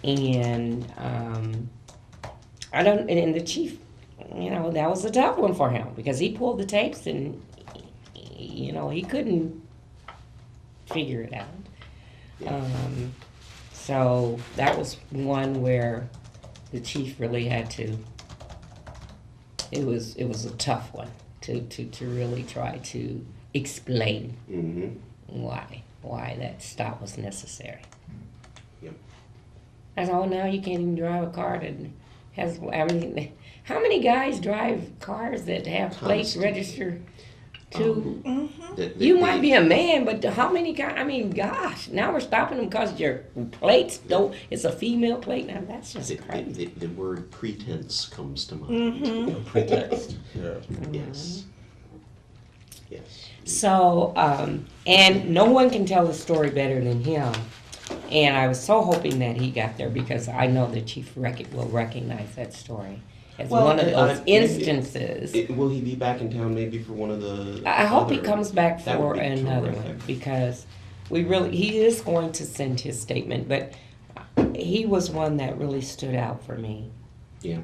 And I don't, and the chief, that was a tough one for him because he pulled the tapes and, he couldn't figure it out. So that was one where the chief really had to. It was a tough one to really try to explain why that stop was necessary. Yep. I said, oh, now you can't even drive a car that has. I mean, how many guys drive cars that have plates registered to? You might be a man, but how many guys? I mean, gosh, now we're stopping them because your plates don't. It's a female plate now. That's just crazy. The word pretense comes to mind. Pretext. Yeah. Yes. Yes. So, and no one can tell the story better than him. And I was so hoping that he got there because I know the chief will recognize that story as one of those instances. Will he be back in town maybe for one of the? I hope he comes back for another one because he is going to send his statement, but he was one that really stood out for me. Yeah.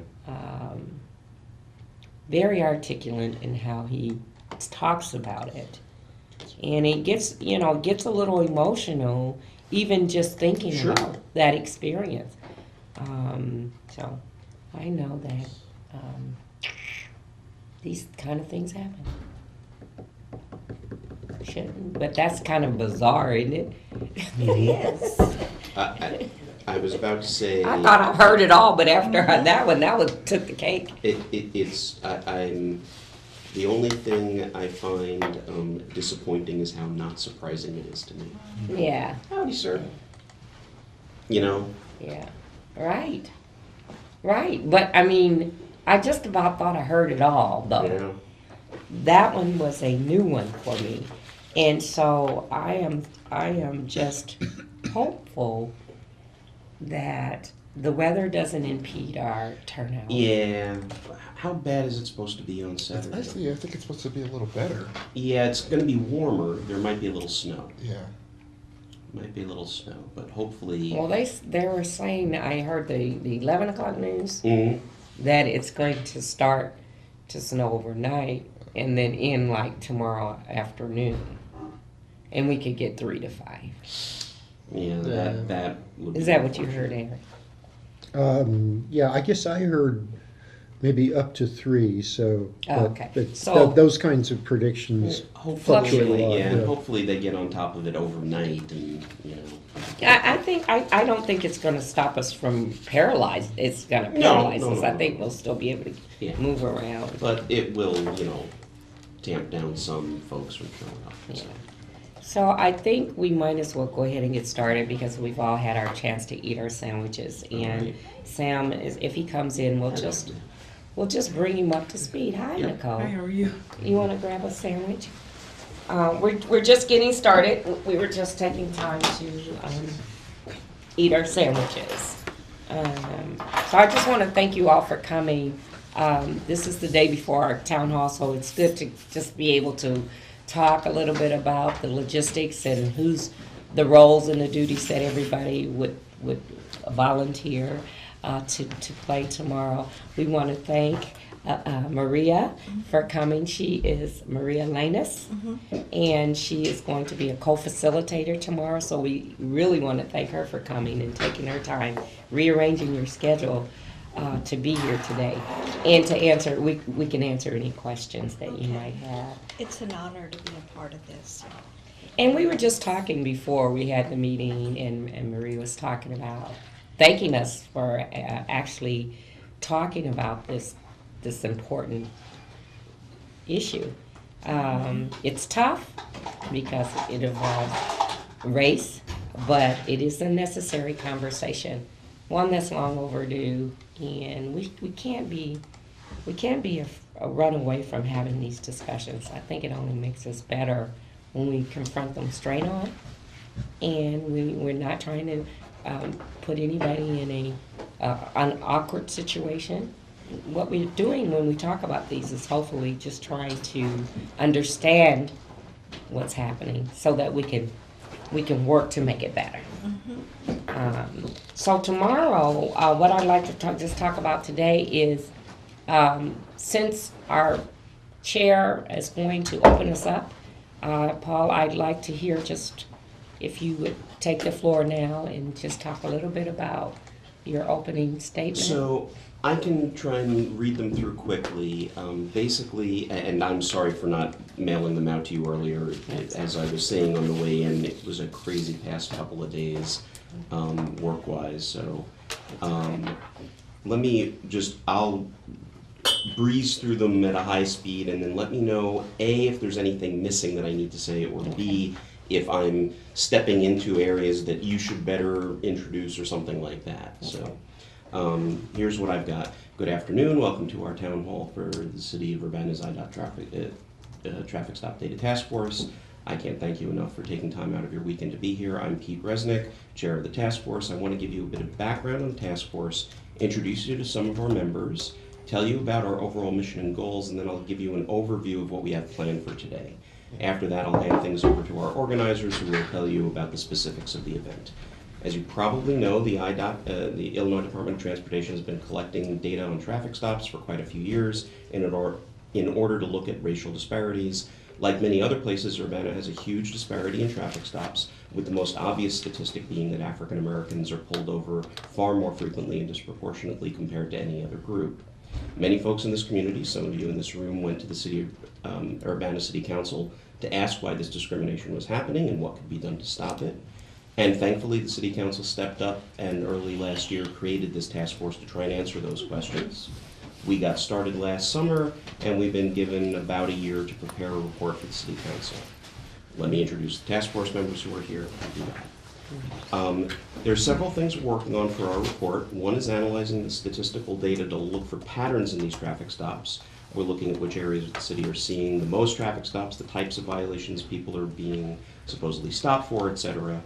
Very articulate in how he talks about it, and it gets a little emotional even just thinking about that experience. So I know that these kind of things happen. Shouldn't, but that's kind of bizarre, isn't it? It is. I was about to say. I thought I heard it all, but after that one took the cake. I'm. The only thing I find disappointing is how not surprising it is to me. Yeah. Howdy, sir. You know? Yeah. Right. Right. But I mean, I just about thought I heard it all, though. Yeah. That one was a new one for me. And so I am just hopeful that the weather doesn't impede our turnout. Yeah. How bad is it supposed to be on Saturday? Actually, I think it's supposed to be a little better. Yeah, it's going to be warmer. There might be a little snow. Yeah. Might be a little snow, but hopefully. Well, they were saying, I heard the 11 o'clock news, Mhm. that it's going to start to snow overnight and then end like tomorrow afternoon. And we could get 3 to 5. Yeah, that would. Is that what you heard, Eric? Yeah, I guess I heard maybe up to 3. So, Okay. but So- those kinds of predictions fluctuate a Hopefully, lot. yeah. Hopefully they get on top of it overnight, and I don't think it's going to stop us from paralyzed. It's going to paralyze us. I think we'll still be able to move around. But it will, tamp down some folks from showing up. Yeah. So I think we might as well go ahead and get started because we've all had our chance to eat our sandwiches. And Right. Sam, if he comes in, we'll just bring him up to speed. Hi, Yep. Nicole. Hi, how are you? You want to grab a sandwich? We're just getting started. We were just taking time to eat our sandwiches. So I just want to thank you all for coming. This is the day before our town hall, so it's good to just be able to talk a little bit about the logistics and who's the roles and the duties that everybody would volunteer to play tomorrow. We want to thank Maria for coming. She is Maria Lanus, and she is going to be a co-facilitator tomorrow, so we really want to thank her for coming and taking her time, rearranging your schedule to be here today, and to answer, we can answer any questions that you might have. It's an honor to be a part of this. And we were just talking before we had the meeting, and Marie was talking about thanking us for actually talking about this important issue. It's tough because it involves race, but it is a necessary conversation, one that's long overdue, and we can't be a run away from having these discussions. I think it only makes us better when we confront them straight on, and we're not trying to put anybody in an awkward situation. What we're doing when we talk about these is hopefully just trying to understand what's happening so that we can work to make it better. So tomorrow, what I'd like to talk about today is, since our chair is going to open us up, Paul, I'd like to hear just if you would take the floor now and just talk a little bit about your opening statement. So I can try and read them through quickly. Basically, and I'm sorry for not mailing them out to you earlier. As I was saying on the way in, it was a crazy past couple of days, work-wise. So let me just, I'll breeze through them at a high speed, and then let me know, A, if there's anything missing that I need to say, or B, if I'm stepping into areas that you should better introduce or something like that. So here's what I've got. Good afternoon. Welcome to our town hall for the City of Urbana's I.D.O.T. Traffic Stop Data Task Force. I can't thank you enough for taking time out of your weekend to be here. I'm Pete Resnick, chair of the task force. I want to give you a bit of background on the task force, introduce you to some of our members, tell you about our overall mission and goals, and then I'll give you an overview of what we have planned for today. After that, I'll hand things over to our organizers who will tell you about the specifics of the event. As you probably know, the the Illinois Department of Transportation has been collecting data on traffic stops for quite a few years in order to look at racial disparities. Like many other places, Urbana has a huge disparity in traffic stops, with the most obvious statistic being that African Americans are pulled over far more frequently and disproportionately compared to any other group. Many folks in this community, some of you in this room, went to the City of Urbana City Council to ask why this discrimination was happening and what could be done to stop it. And thankfully, the City Council stepped up and early last year created this task force to try and answer those questions. We got started last summer, and we've been given about a year to prepare a report for the City Council. Let me introduce the task force members who are here. There are several things we're working on for our report. One is analyzing the statistical data to look for patterns in these traffic stops. We're looking at which areas of the city are seeing the most traffic stops, the types of violations people are being supposedly stopped for, etc.,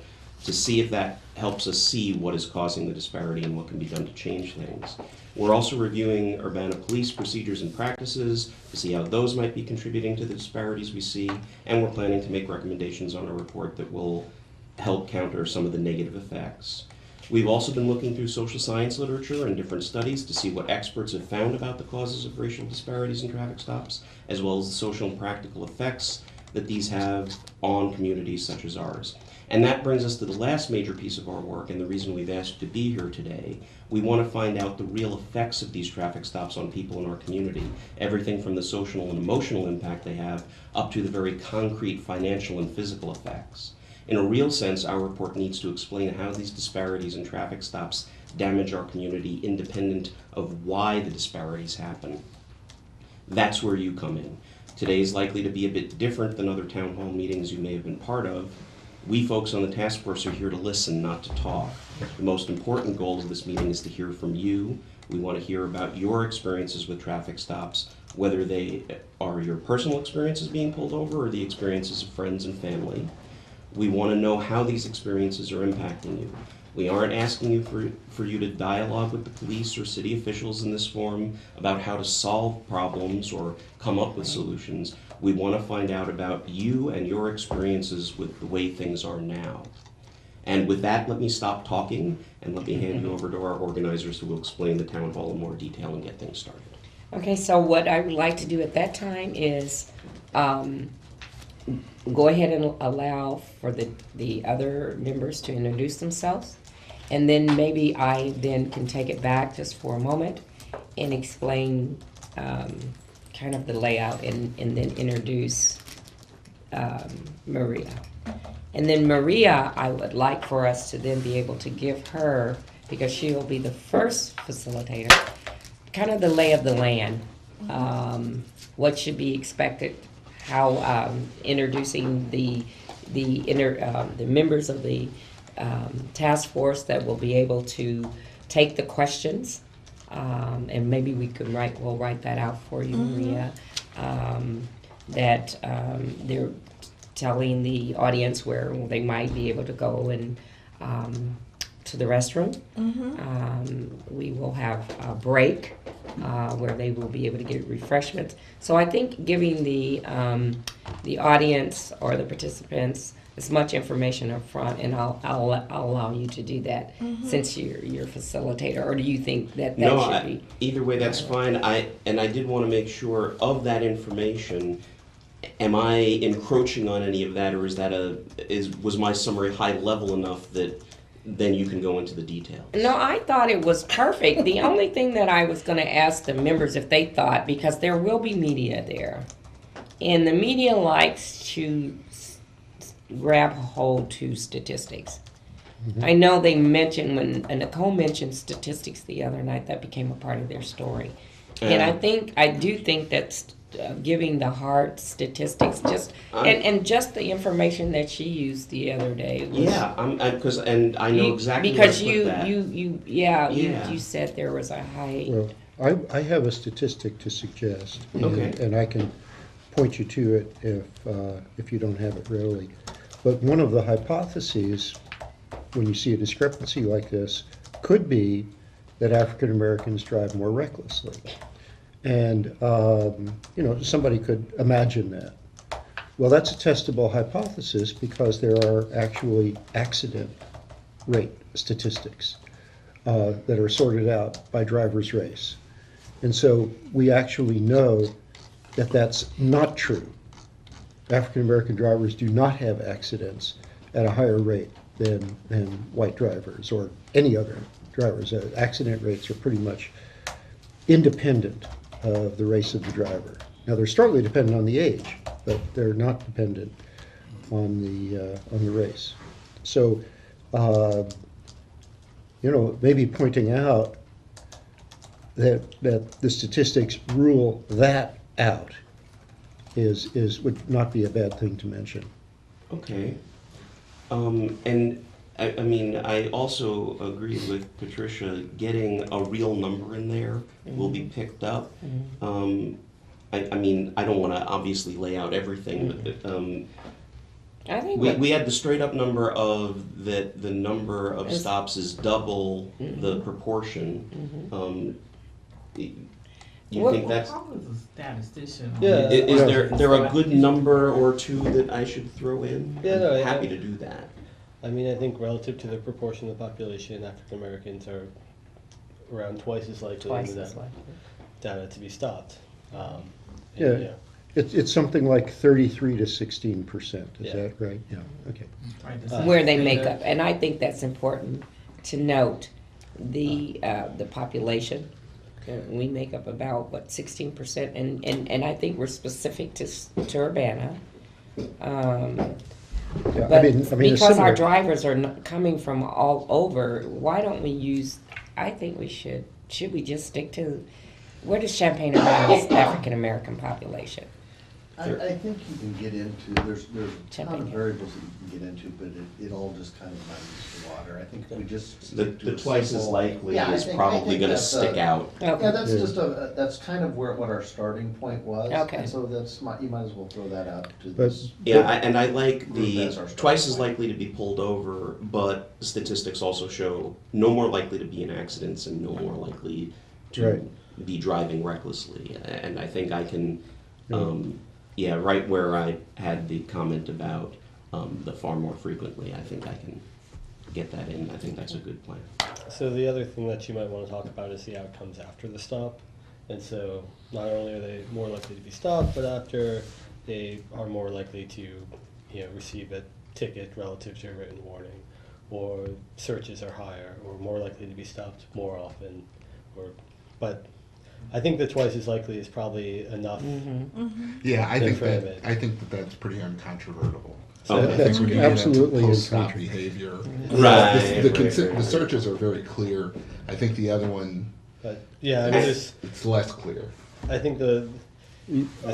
to see if that helps us see what is causing the disparity and what can be done to change things. We're also reviewing Urbana police procedures and practices to see how those might be contributing to the disparities we see, and we're planning to make recommendations on a report that will help counter some of the negative effects. We've also been looking through social science literature and different studies to see what experts have found about the causes of racial disparities in traffic stops, as well as the social and practical effects that these have on communities such as ours. And that brings us to the last major piece of our work, and the reason we've asked you to be here today. We want to find out the real effects of these traffic stops on people in our community. Everything from the social and emotional impact they have, up to the very concrete financial and physical effects. In a real sense, our report needs to explain how these disparities in traffic stops damage our community independent of why the disparities happen. That's where you come in. Today is likely to be a bit different than other town hall meetings you may have been part of. We folks on the task force are here to listen, not to talk. The most important goal of this meeting is to hear from you. We want to hear about your experiences with traffic stops, whether they are your personal experiences being pulled over or the experiences of friends and family. We want to know how these experiences are impacting you. We aren't asking you for you to dialogue with the police or city officials in this forum about how to solve problems or come up with solutions. We want to find out about you and your experiences with the way things are now. And with that, let me stop talking and let me hand you over to our organizers who will explain the town hall in more detail and get things started. Okay, so what I would like to do at that time is go ahead and allow for the other members to introduce themselves. And then maybe I then can take it back just for a moment and explain kind of the layout and then introduce Maria. And then Maria, I would like for us to then be able to give her, because she will be the first facilitator, kind of the lay of the land, what should be expected, how introducing the members of the task force that will be able to take the questions, and maybe we'll write that out for you, Maria, that they're telling the audience where they might be able to go and to the restroom. We will have a break where they will be able to get refreshments. So I think giving the audience or the participants as much information up front, and I'll allow you to do that since you're facilitator, or do you think that No, should be? either way, that's fine. I did want to make sure of that information. Am I encroaching on any of that, or was my summary high level enough that then you can go into the details? No, I thought it was perfect. The only thing that I was going to ask the members if they thought, because there will be media there, and the media likes to grab hold to statistics. I know they mentioned when Nicole mentioned statistics the other night, that became a part of their story. And I do think that giving the hard statistics, and just the information that she used the other day. Was, and I know exactly because where to put that. you said there was a high. Well, I have a statistic to suggest, and I can point you to it if you don't have it readily. But one of the hypotheses, when you see a discrepancy like this, could be that African Americans drive more recklessly. And, somebody could imagine that. Well, that's a testable hypothesis because there are actually accident rate statistics that are sorted out by driver's race. And so we actually know that that's not true. African American drivers do not have accidents at a higher rate than white drivers or any other drivers. Accident rates are pretty much independent of the race of the driver. Now, they're strongly dependent on the age, but they're not dependent on the race. So, maybe pointing out that the statistics rule that out would not be a bad thing to mention. Okay. And I also agree with Patricia, getting a real number in there will be picked up. I don't want to obviously lay out everything, but I think we had the straight up number of that the number of stops is double the proportion. You think that's... I was a statistician. Is there a good number or two that I should throw in? Yeah, no, I'm happy to do that. I think relative to the proportion of the population, African Americans are around twice as likely to be stopped. It's something like 33 to 16%. Is that right? Yeah. Okay. where they make up, and I think that's important to note the population. We make up about 16%, and I think we're specific to Urbana. But because our drivers are coming from all over, why don't we use? I think we should. Should we just stick to where does Champaign-Urbana's African American population? I think you can get into, there's a ton of variables that you can get into, but it all just kind of muddies the water. I think we just stick to The twice as likely is I probably think going to that's stick out. Okay. Yeah, that's just that's kind of what our starting point was. Okay. And so you might as well throw that out to But- this. Yeah, and I like the That's our starting twice as point. likely to be pulled over, but statistics also show no more likely to be in accidents and no more likely to be driving recklessly. And I think I can, right where I had the comment about the far more frequently, I think I can get that in. I think that's a good plan. So the other thing that you might want to talk about is the outcomes after the stop. And so not only are they more likely to be stopped, but after they are more likely to, receive a ticket relative to a written warning, or searches are higher, or more likely to be stopped more often, but I think the twice as likely is probably enough. Yeah, I think frame it. that's pretty uncontrovertible. Okay. I think That's when you get into absolutely post-stop uncontroversial. behavior, Right, the searches are very clear. I think the other one, But yeah, it's less clear. I think the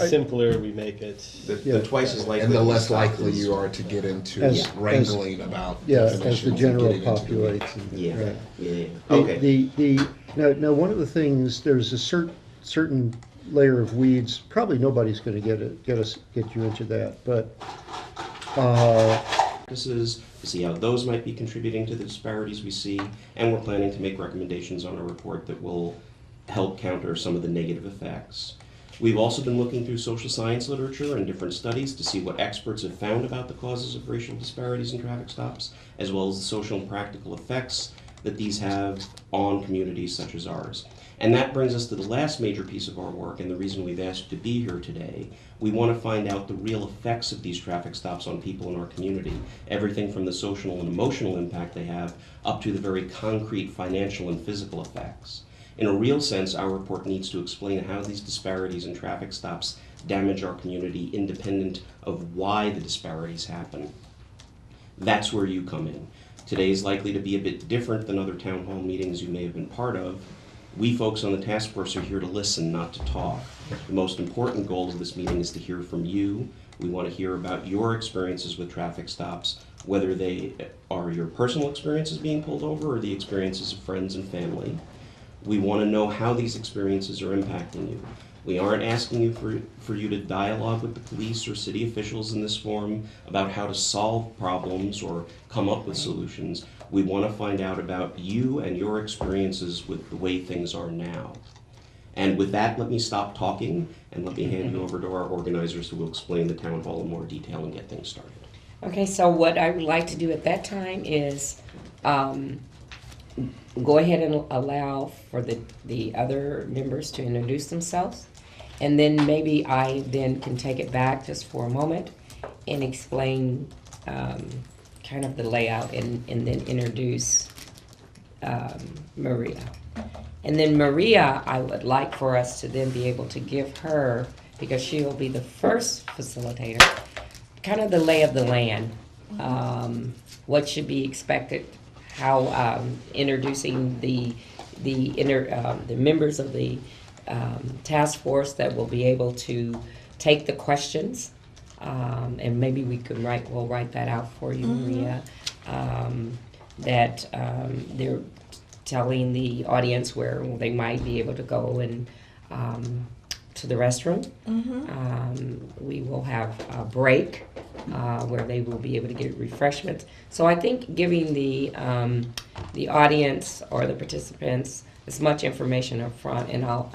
simpler we make it, The twice as likely. And the to be less stopped likely is- you are to get into As- wrangling about As definitions the and general getting into the weeds. population. Yeah, Right. yeah. The- Okay. Now, one of the things, there's a certain layer of weeds, probably nobody's gonna get you into that, but, Practices, to see how those might be contributing to the disparities we see, and we're planning to make recommendations on a report that will help counter some of the negative effects. We've also been looking through social science literature and different studies to see what experts have found about the causes of racial disparities in traffic stops, as well as the social and practical effects that these have on communities such as ours. And that brings us to the last major piece of our work, and the reason we've asked you to be here today. We want to find out the real effects of these traffic stops on people in our community, everything from the social and emotional impact they have up to the very concrete financial and physical effects. In a real sense, our report needs to explain how these disparities in traffic stops damage our community independent of why the disparities happen. That's where you come in. Today is likely to be a bit different than other town hall meetings you may have been part of. We folks on the task force are here to listen, not to talk. The most important goal of this meeting is to hear from you. We want to hear about your experiences with traffic stops, whether they are your personal experiences being pulled over or the experiences of friends and family. We want to know how these experiences are impacting you. We aren't asking you for you to dialogue with the police or city officials in this forum about how to solve problems or come up with solutions. We want to find out about you and your experiences with the way things are now. And with that, let me stop talking and let me hand you over to our organizers who will explain the town hall in more detail and get things started. Okay, so what I would like to do at that time is go ahead and allow for the other members to introduce themselves. And then maybe I then can take it back just for a moment and explain kind of the layout and then introduce Maria. And then Maria, I would like for us to then be able to give her, because she will be the first facilitator, kind of the lay of the land, what should be expected, how introducing the members of the task force that will be able to take the questions, and maybe we'll write that out for you, Maria, that they're telling the audience where they might be able to go and to the restroom. We will have a break where they will be able to get refreshments. So I think giving the audience or the participants as much information up front, and I'll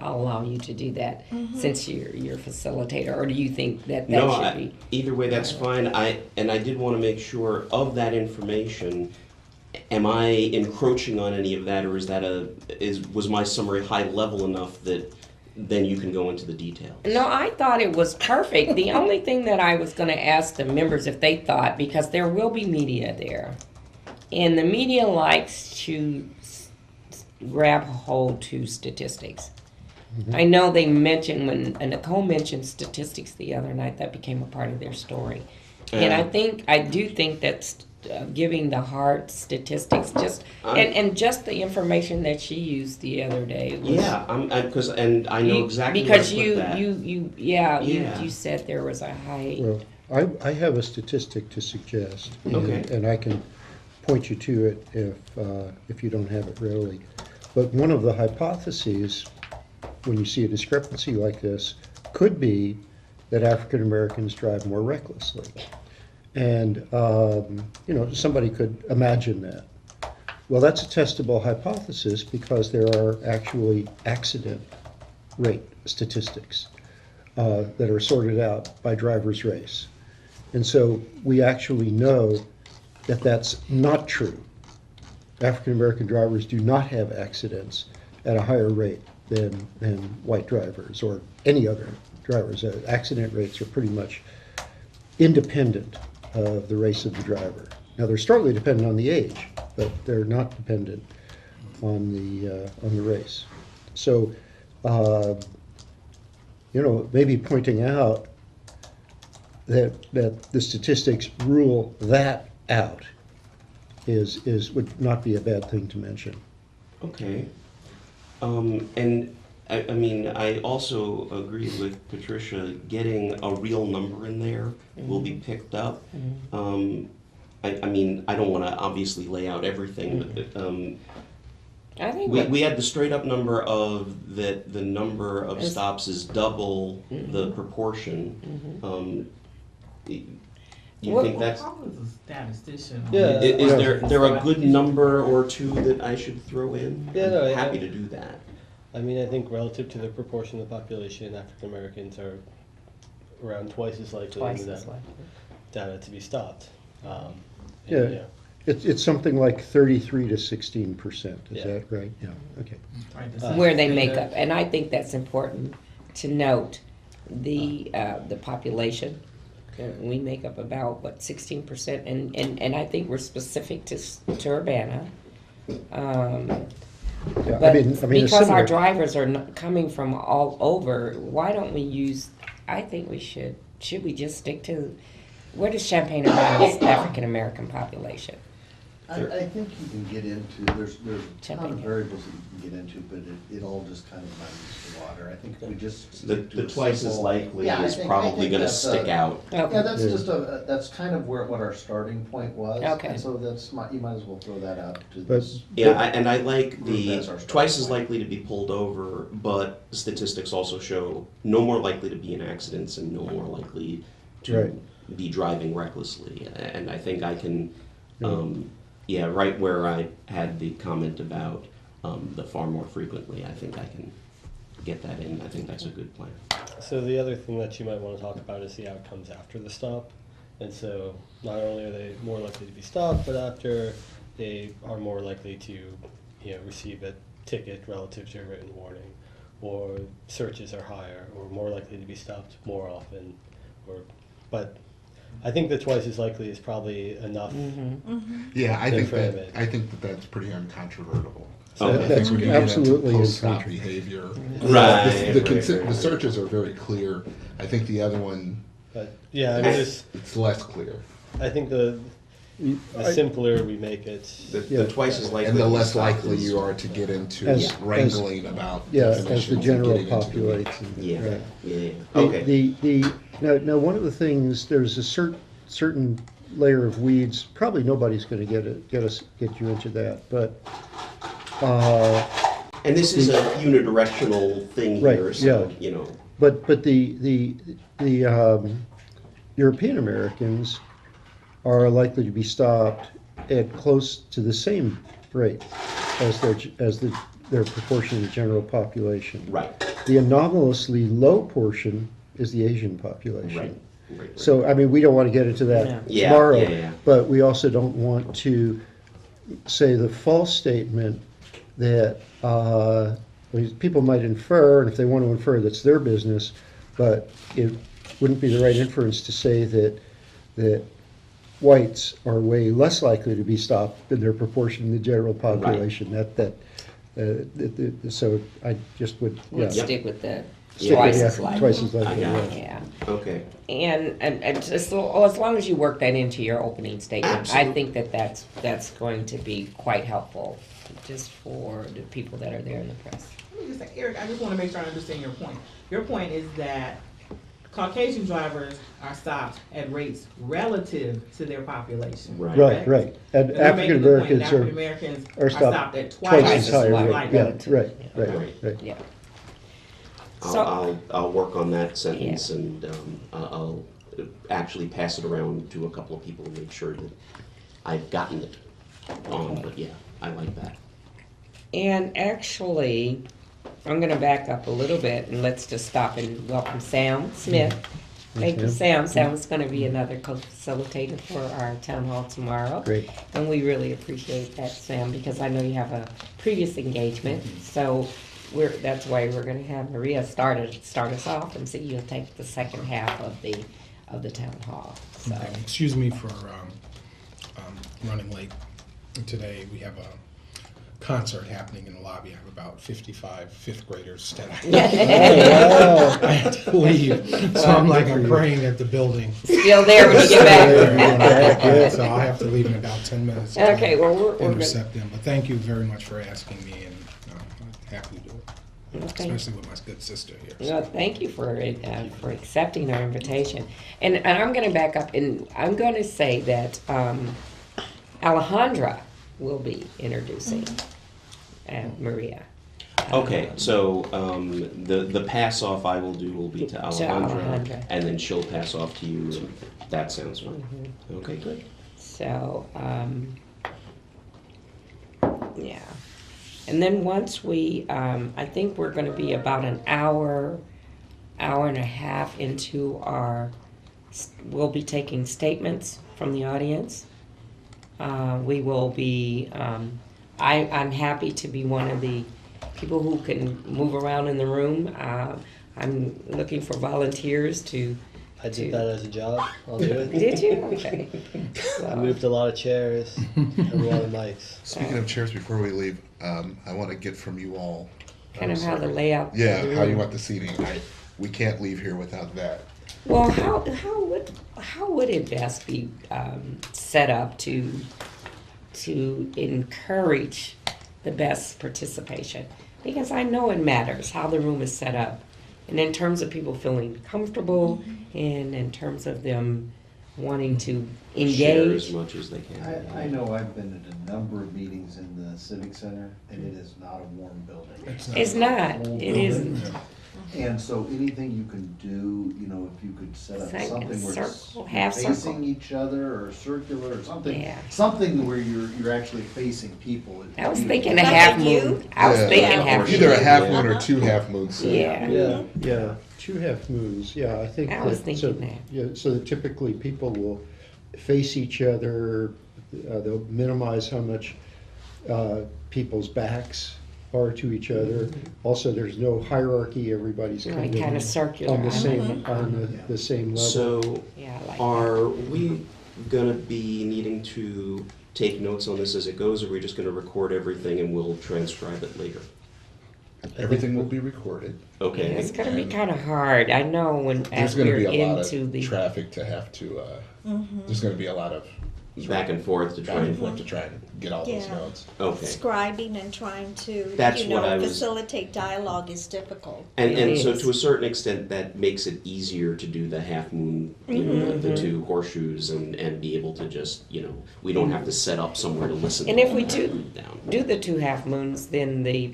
allow you to do that since you're facilitator. Or do you think that should be? Either way, that's fine. I did want to make sure of that information. Am I encroaching on any of that, or was my summary high level enough that then you can go into the details? No, I thought it was perfect. The only thing that I was going to ask the members if they thought, because there will be media there, and the media likes to grab hold to statistics. I know they mentioned when Nicole mentioned statistics the other night, that became a part of their story. And I do think that giving the hard statistics, and just the information that she used the other day. And I know exactly because where to put that. you said there was a high. Well, I have a statistic to suggest, and I can point you to it if you don't have it readily. But one of the hypotheses, when you see a discrepancy like this, could be that African Americans drive more recklessly. And, somebody could imagine that. Well, that's a testable hypothesis because there are actually accident rate statistics that are sorted out by driver's race. And so we actually know that that's not true. African American drivers do not have accidents at a higher rate than white drivers or any other drivers. Accident rates are pretty much independent of the race of the driver. Now they're strongly dependent on the age, but they're not dependent on the race. So, maybe pointing out that the statistics rule that out would not be a bad thing to mention. Okay. And I also agree with Patricia, getting a real number in there will be picked up. I don't want to obviously lay out everything, but I think we had the straight up number of that the number of stops is double the proportion. You think that's... How is a statistician? Yeah. Is there a good number or two that I should throw in? Yeah, no, I'm happy to do that. I mean, I think relative to the proportion of the population, African Americans are around twice as likely Twice in as that likely. data to be stopped. Yeah. It's something like 33 to 16%, is Yeah. that right? Yeah, okay. Right, Where they make up, and I think that's important to note, the population. We make up about, what, 16%, and I think we're specific to Urbana. Yeah, But a because our similar- drivers are coming from all over, why don't we use, I think we should we just stick to, what is Champaign-Urbana's African-American population? I think you can get into, there's a ton of Champaign. variables that you can get into, but it all just kind of muddies the water. I think we just. The stick to a twice as simple- likely Yeah, I is think probably gonna that's stick out. Okay. Yeah, that's Yeah. just that's kind of what our starting point was. Okay. And so you might as well throw that out to But- this. Yeah, and I like Group the as our starting twice as point. likely to be pulled over, but statistics also show no more likely to be in accidents and no more likely to Right. be driving recklessly. And I think I can, right where I had the comment about the far more frequently, I think I can get that in. I think that's a good plan. So the other thing that you might want to talk about is the outcomes after the stop. And so not only are they more likely to be stopped, but after they are more likely to, receive a ticket relative to a written warning, or searches are higher, or more likely to be stopped more often, but I think the twice as likely is probably enough. Yeah, I think frame that, it. I think that that's pretty uncontrovertible. Okay. I think That's when you get into absolutely post-stop incontrovertible. behavior. Right, The searches are very clear. I think the other one, But yeah, I mean, it's less clear. I think the simpler we make it, The twice as likely. And the to be less stopped likely is- you are to get into As- wrangling about Yeah, as the definitions and general getting into the weeds. population. Yeah, right. yeah. The- Okay. Now, one of the things, there's a certain layer of weeds, probably nobody's gonna get you into that, but, And this is a unidirectional thing Right, here, so, yeah. But the European Americans are likely to be stopped at close to the same rate as their proportion of the general population. Right, The anomalously low portion is the Asian population. right, right. So, I mean, we don't want to get into that Yeah, tomorrow, yeah. but we also don't want to say the false statement that people might infer, and if they want to infer, that's their business, but it wouldn't be the right inference to say that whites are way less likely to be stopped than their proportion in the general population. So I just would, yeah. Let's stick with the Stick with twice the as likely. Twice as I likely, got yeah. Yeah. Okay. And just, as long as you work that into your opening statement, I Absolutely. think that's going to be quite helpful, just for the people that are there in the press. Let me just say, Eric, I just wanna make sure I understand your point. Your point is that Caucasian drivers are stopped at rates relative to their population. Right. Right, right. And And you're making the point that African Americans are are stopped stopped at twice twice as as high likely. rate. Yeah, right, right, Right. right. Yeah. I'll work on that sentence and I'll actually pass it around to a couple of people to make sure that I've gotten it on, but yeah, I like that. And actually, I'm gonna back up a little bit and let's just stop and welcome Sam Smith. Thank you, Sam. Sam's gonna be another co-facilitator for our town hall tomorrow. Great. And we really appreciate that, Sam, because I know you have a previous engagement. So that's why we're gonna have Maria start us off, and so you'll take the second half of the town hall. So, Excuse me for running late today. We have a concert happening in the lobby. I have about 55 fifth graders standing. I had to leave, so I'm praying at the building. still there when you get back. So I'll have to leave in about 10 minutes. to Okay, well, we're gonna, intercept them. But thank you very much for asking me, and I'm happy to do it, okay. especially with my good sister here. Well, thank you for accepting our invitation. And I'm going to back up, and I'm going to say that Alejandra will be introducing Maria. Okay, so the pass off I will do will be to Alejandra, Alejandra. and then she'll pass off to you. And that sounds fine. Okay, good. So, yeah. And then once we, I think we're gonna be about an hour, hour and a half into we'll be taking statements from the audience. We will be, I'm happy to be one of the people who can move around in the room. I'm looking for volunteers to. I did that as a job. I'll do it. Did you? Okay. I moved a lot of chairs and a lot of mics. Speaking of chairs, before we leave, I want to get from you all. Kind of how the layout. Yeah, of the how you room. want the seating. We can't leave here without that. Well, how would it best be set up to encourage the best participation? Because I know it matters how the room is set up, and in terms of people feeling comfortable, and in terms of them wanting to Share engage. as much as they can. I know I've been at a number of meetings in the Civic Center, and it is not a warm building. It's not. It isn't. And so anything you can do, you know, if you could set up Like something where circle, it's half facing circle. each other, or circular, or something, Yeah. something where you're actually facing people. I was thinking a Like half a moon. I was Yeah. thinking Yeah. half Either a moon. half moon or 2 half moons. So. Yeah. Yeah. Yeah, 2 half moons, yeah, I think. I was that- so- thinking that. Yeah, so that typically people will face each other, they'll minimize how much people's backs are to each other. Also, there's no hierarchy, everybody's Like kind of. kind of circular. On the same, Mhm. on the same level. So, Yeah, I like that. are we gonna be needing to take notes on this as it goes, or are we just gonna record everything and we'll transcribe it later? Everything will be recorded. Okay. It's gonna be kind of hard. I know when There's as going to we're be a lot into of the. traffic to have to. There's going to be a lot of Back and forth to try back and and. forth to try and get all those Yeah. notes. Okay. Scribing and trying to, That's you what I know, was- facilitate dialogue is difficult. And It so is. to a certain extent, that makes it easier to do the half moon, you know, the Mm-hmm. 2 horseshoes and be able to just, you know, we don't have to set up somewhere to listen. And to if we all that down. do the 2 half moons, then the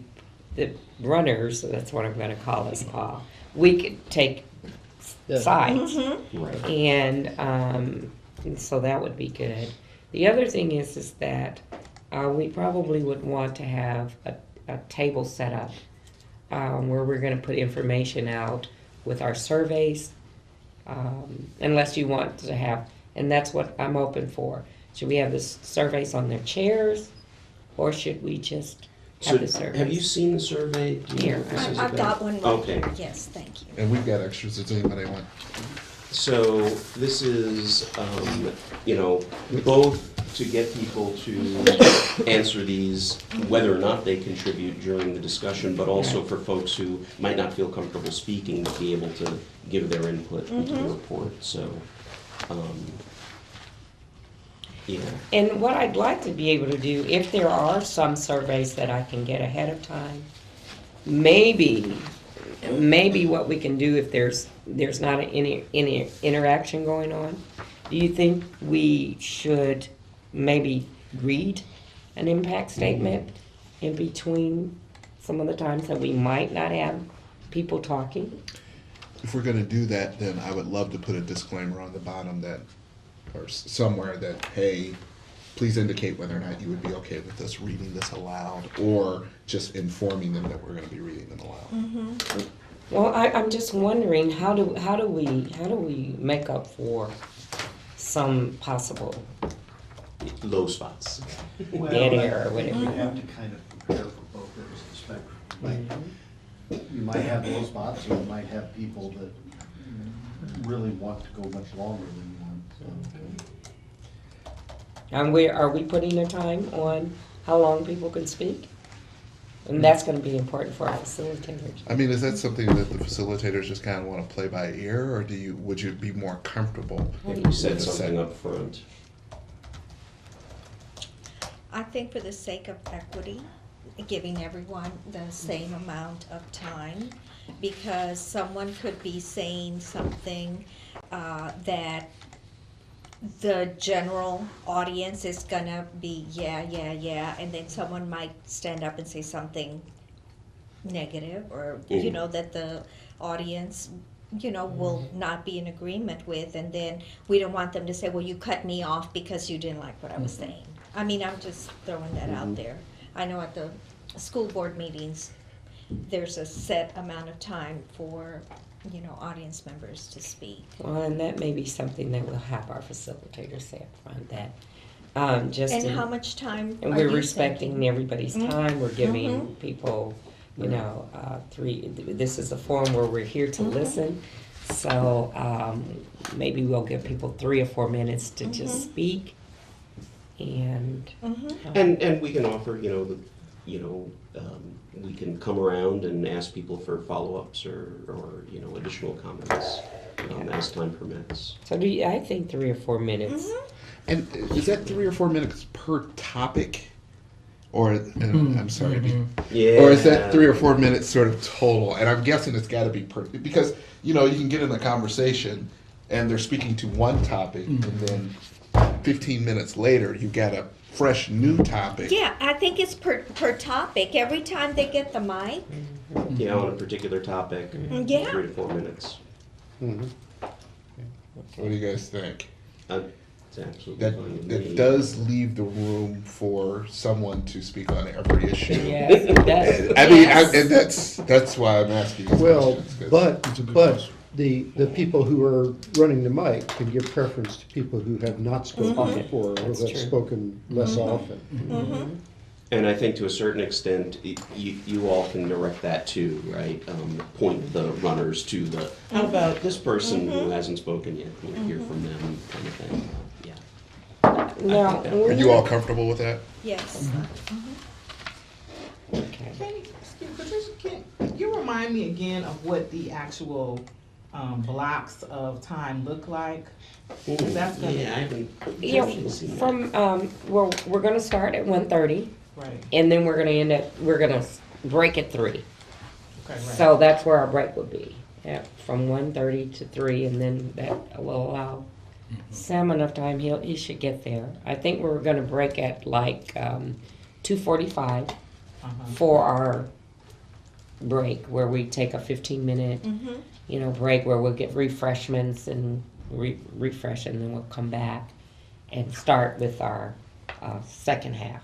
runners, that's what I'm gonna call us, we could take Yeah. sides. Right. And so that would be good. The other thing is that we probably would want to have a table set up where we're gonna put information out with our surveys, unless you want to have, and that's what I'm open for. Should we have the surveys on their chairs, or should we just So have the surveys? have you seen the survey? Do you know if this is I've a- got one right Okay. here. Yes, thank you. And we've got extras. Does anybody want? So this is, you know, both to get people to answer these, whether or not they contribute during the discussion, but also for folks who might not feel comfortable speaking to be able to give their input into the report. So, yeah. And what I'd like to be able to do, if there are some surveys that I can get ahead of time, maybe what we can do if there's not any interaction going on, do you think we should maybe read an impact statement in between some of the times that we might not have people talking? If we're going to do that, then I would love to put a disclaimer on the bottom that, or somewhere that, hey, please indicate whether or not you would be okay with us reading this aloud, or just informing them that we're going to be reading them aloud. Well, I'm just wondering, how do we make up for some possible Low spots. Well, dead air or I think whatever? you have to kind of prepare for both ends of the spectrum. You might have those spots, or you might have people that really want to go much longer than you want, so. And are we putting a time on how long people can speak? And that's gonna be important for our facilitators. I mean, is that something that the facilitators just kind of want to play by ear, or would you be more comfortable? If you said something up front. I think for the sake of equity, giving everyone the same amount of time, because someone could be saying something that the general audience is gonna be, yeah, and then someone might stand up and say something negative, or, you know, that the audience, you know, will not be in agreement with, and then we don't want them to say, well, you cut me off because you didn't like what I was saying. I mean, I'm just throwing that out there. I know at the school board meetings, there's a set amount of time for, audience members to speak. Well, and that may be something that we'll have our facilitators say up front, that, just. And in- how much time And are we're you respecting thinking? everybody's time, we're giving people, this is a forum where we're here to listen. So, maybe we'll give people 3 or 4 minutes to just speak, and. And we can offer, we can come around and ask people for follow-ups or additional comments as time permits. So I think 3 or 4 minutes. And is that 3 or 4 minutes per topic? Or, and I'm sorry, Yeah. or is that 3 or 4 minutes sort of total? And I'm guessing it's got to be because you can get in a conversation and they're speaking to one topic, and then 15 minutes later you got a fresh new topic. Yeah, I think it's per topic. Every time they get the mic, On a particular topic, Yeah. 3 to 4 minutes. What do you guys think? It's absolutely That fine with that me. does leave the room for someone to speak on every issue. Yes, it does. I mean, Yes. and that's why I'm asking these Well, questions. 'Cause- but the people who are running the mic can give preference to people who have not spoken before or That's have true. spoken less often. And I think to a certain extent, you all can direct that too, right? Point the runners to how about this person who hasn't spoken yet? Can we hear from them, kind of thing? Now, Are you all comfortable with that? yes. okay. Patricia, can you remind me again of what the actual blocks of time look like? That's gonna- Yeah, I haven't. Yeah, seen that. from, we're gonna start at 1:30, Right, and then we're gonna break at 3. okay, right. So that's where our break would be, from 1:30 to 3, and then that will allow Sam enough time, he should get there. I think we're gonna break at like 2:45 for our break, where we take a 15-minute, break where we'll get refreshments and refresh, and then we'll come back and start with our second half.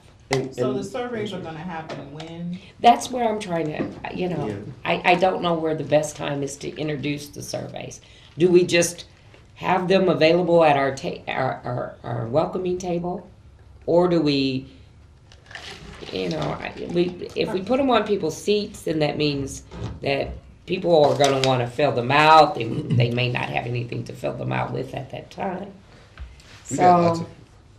So the surveys are gonna happen when? That's where I'm trying to, Yeah. I don't know where the best time is to introduce the surveys. Do we just have them available at our welcoming table? Or do we, if we put them on people's seats, then that means that people are gonna wanna fill them out, and they may not have anything to fill them out with at that time. We got lots So, of.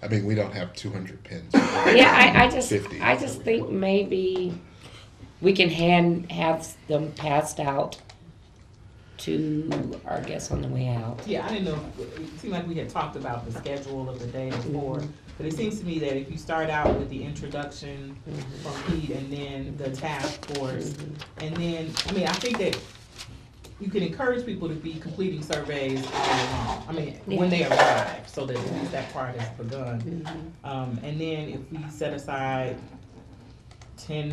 I mean, we don't have 200 pins. yeah, I just 50. think maybe we can have them passed out to our guests on the way out. Yeah, I didn't know, it seemed like we had talked about the schedule of the day before, but it seems to me that if you start out with the introduction from Pete and then the task force, and then, I think that you can encourage people to be completing surveys all along. When they arrive, so that at least that part is begun. And then if we set aside 10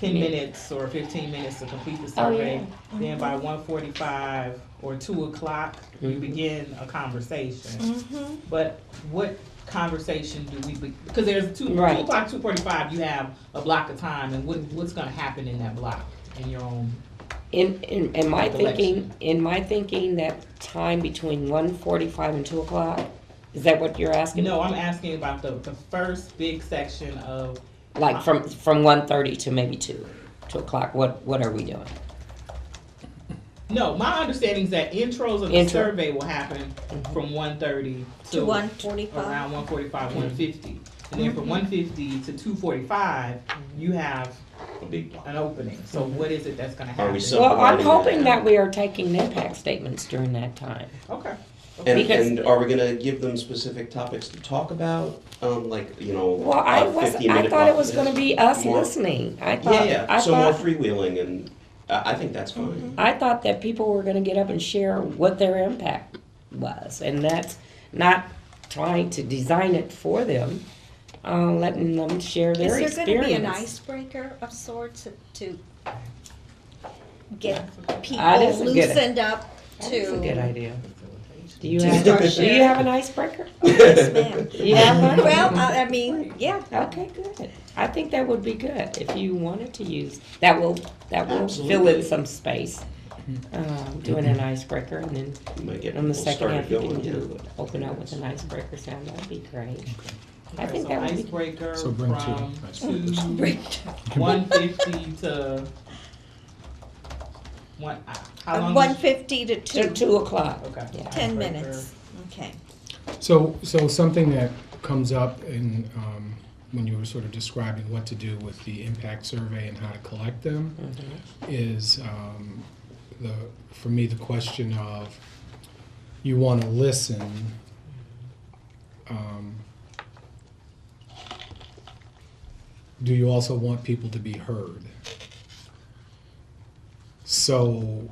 minutes or 15 minutes to complete the survey, then by 1:45 or 2 o'clock, we begin a conversation. But what conversation do we, because there's 2 Right. o'clock, 2:45, you have a block of time, and what's gonna happen in that block, in your own? In my Recollection. thinking, that time between 1:45 and 2 o'clock, is that what you're asking? No, I'm asking about the first big section of, Like from 1:30 to maybe 2 o'clock, what are we doing? no, my understanding is that intros of the Intro. survey will happen from 1:30 To 1:45. around 1:45, 1:50. And then from 1:50 to 2:45, you have A big block. an opening. So what is it that's gonna Are happen? we Well, I'm Subdividing hoping that. that we are taking impact statements during that time. Okay. Because- And are we gonna give them specific topics to talk about, Well, I a 15-minute thought it block was of gonna this? be us More- listening. I thought, Yeah, so more freewheeling, and I think that's fine. I thought that people were gonna get up and share what their impact was, and that's not trying to design it for them, letting them share their Is experience. there gonna be an icebreaker of sorts to get people That is a good- loosened up That's a good to, idea. Do you have an icebreaker? Yes, ma'am. You have one? Well, I mean, yeah. Okay, good. I think that would be good if you wanted to use, that will fill in some space. Doing an icebreaker, and then You might get on the people second half, started you can going, do, open up with an icebreaker sound, that'd be great. I Okay, think so that would be. icebreaker So bring two from icebreakers. 150 to one. How long? 150 to To 2, 2 o'clock. Okay. Yeah. 10 Icebreaker. minutes. Okay. So something that comes up in, when you were sort of describing what to do with the impact survey and how to collect them, is for me, the question of, you want to listen, do you also want people to be heard? So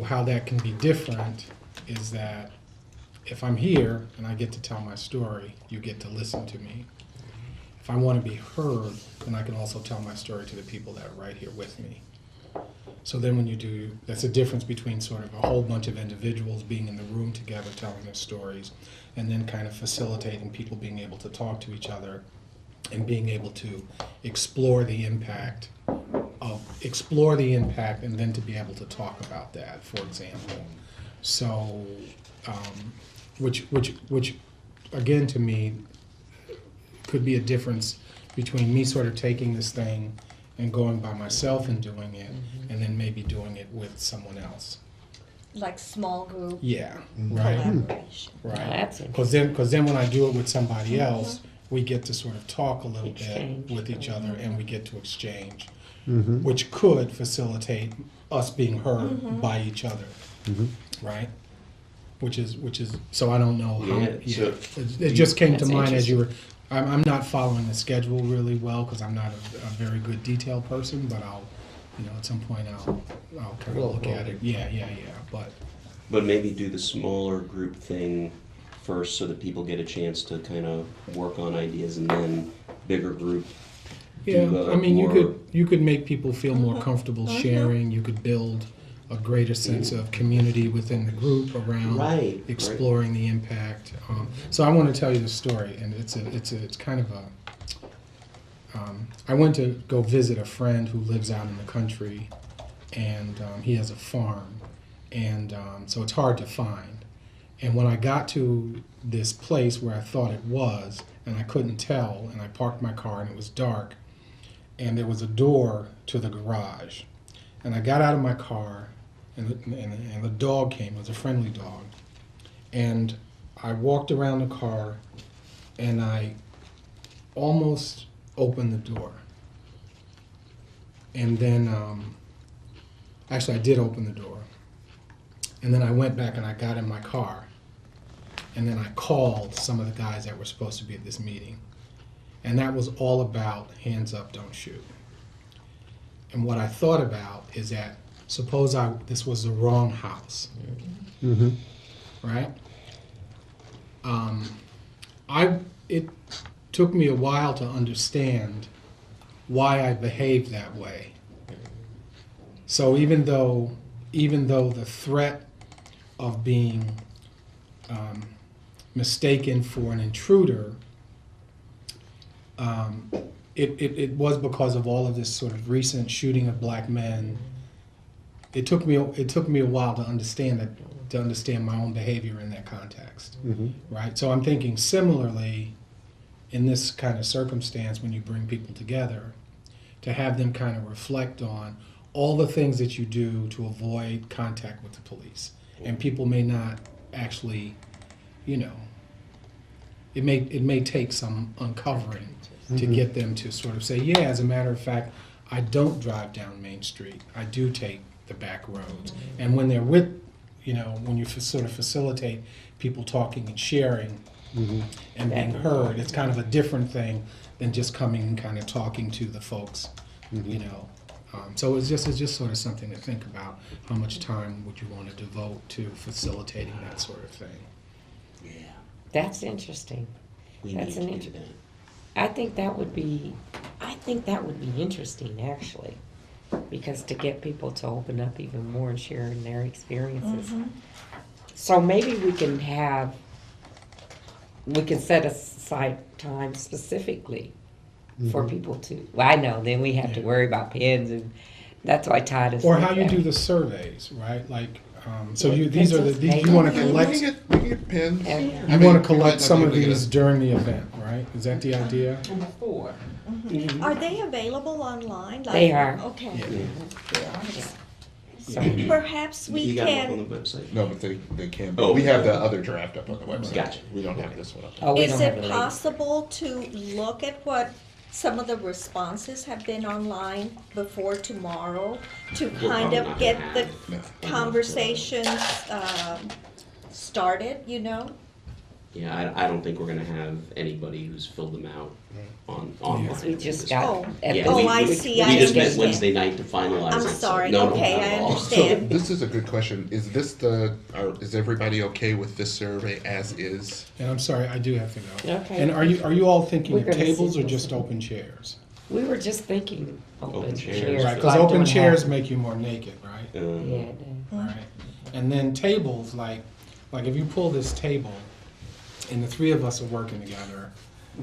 how that can be different is that if I'm here and I get to tell my story, you get to listen to me. If I want to be heard, then I can also tell my story to the people that are right here with me. So then when you do, that's a difference between sort of a whole bunch of individuals being in the room together telling their stories, and then kind of facilitating people being able to talk to each other and being able to explore the impact and then to be able to talk about that, for example. So, which again, to me, could be a difference between me sort of taking this thing and going by myself and doing it, and then maybe doing it with someone else. Like small group Yeah, right, collaboration. right. That's Because then when I do it with somebody else, we get to sort of talk a little Exchange. bit with each other, and we get to exchange, Mhm. which could facilitate us being heard by each other, right? Which is so I don't know how. Yeah, so it just came to That's mind as you were. I'm not following the schedule really well because I'm not a very good detail person, but I'll, at some point I'll kind of look at it. Yeah. But maybe do the smaller group thing first so that people get a chance to kind of work on ideas, and then bigger group. Yeah, do, I mean, more- you could make people feel more comfortable sharing. You could build a greater sense of community within the group around Right, exploring the impact. So I want to tell you the story, and it's kind of a. I went to go visit a friend who lives out in the country, and he has a farm, and so it's hard to find. And when I got to this place where I thought it was, and I couldn't tell, and I parked my car, and it was dark, and there was a door to the garage. And I got out of my car, and the dog came. It was a friendly dog. And I walked around the car, and I almost opened the door. And then, actually, I did open the door. And then I went back and I got in my car. And then I called some of the guys that were supposed to be at this meeting. And that was all about hands up, don't shoot. And what I thought about is that suppose this was the wrong house, Mhm. right? It took me a while to understand why I behaved that way. So even though the threat of being mistaken for an intruder, it was because of all of this sort of recent shooting of black men. It took me a while to understand my own behavior in that context, right? So I'm thinking similarly in this kind of circumstance when you bring people together, to have them kind of reflect on all the things that you do to avoid contact with the police, and people may not actually, it may take some uncovering to get them to sort of say, yeah, as a matter of fact, I don't drive down Main Street. I do take the back roads. And when they're with, when you sort of facilitate people talking and sharing and being heard, it's kind of a different thing than just coming and kind of talking to the folks, So it's just sort of something to think about. How much time would you want to devote to facilitating that sort of thing? Yeah, That's interesting. we That's need an to inter- do that. I think that would be interesting, actually, because to get people to open up even more and share in their experiences. So maybe we can set aside time specifically for people to, well, I know, then we have to Yeah. worry about pens, and that's why Todd is. Or how you do the surveys, right? Like, so these are the, Pencils, you wanna maybe. We collect, can get pins. Yeah. you wanna collect some of these during the event, right? Is that the idea? Before. Are they available online? Like- They are. Okay. So, Perhaps we You got them up on can, the website? No, but they can. Oh. We have the other draft up on the website. Gotcha. We don't have this one up. oh, we is don't have it a link. possible to look at what some of the responses have been online before tomorrow to We're kind probably of not get gonna the have- No. conversations started, you know? Yeah, I don't think we're gonna have anybody who's filled them out online. Because we just at got. Oh. at Yeah, the- Oh, I see, I We just met understand. Wednesday night to finalize it. I'm so- sorry, no, no, okay, not I at all. So understand. this is a good question. Is this is everybody okay with this survey as is? And I'm sorry, I do have to go. Okay. And are you all thinking We're of gonna tables see or those. just open chairs? We were just thinking open Open chairs. chairs. Right, cause like open doing chairs half- make you more naked, right? Yeah, it does. Right. And then tables, like if you pull this table and the three of us are working together,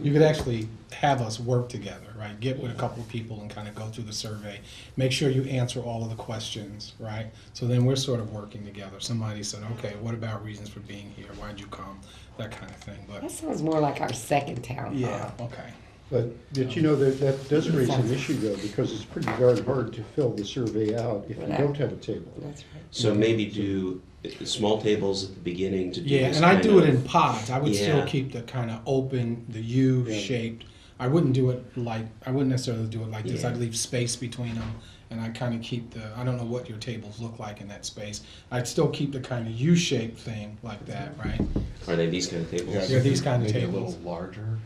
you could actually have us work together, right? Get with a couple of people and kind of go through the survey. Make sure you answer all of the questions, right? So then we're sort of working together. Somebody said, okay, what about reasons for being here? Why'd you come? That kind of thing, That but, sounds more like our second town yeah, hall. okay. But you know, that does raise an issue though, because it's pretty darn hard to fill the survey out if you don't have a table. That's right. So maybe do small tables at the beginning to do Yeah, this and I kind do it of- in pods. I would still Yeah. keep the kind of open, the U-shaped. I wouldn't do it like, I wouldn't necessarily do it like this. Yeah. I'd leave space between them, and I kind of keep the, I don't know what your tables look like in that space. I'd still keep the kind of U-shaped thing like that, right? Are they these kind of tables? They're these kind of Maybe tables. a little larger,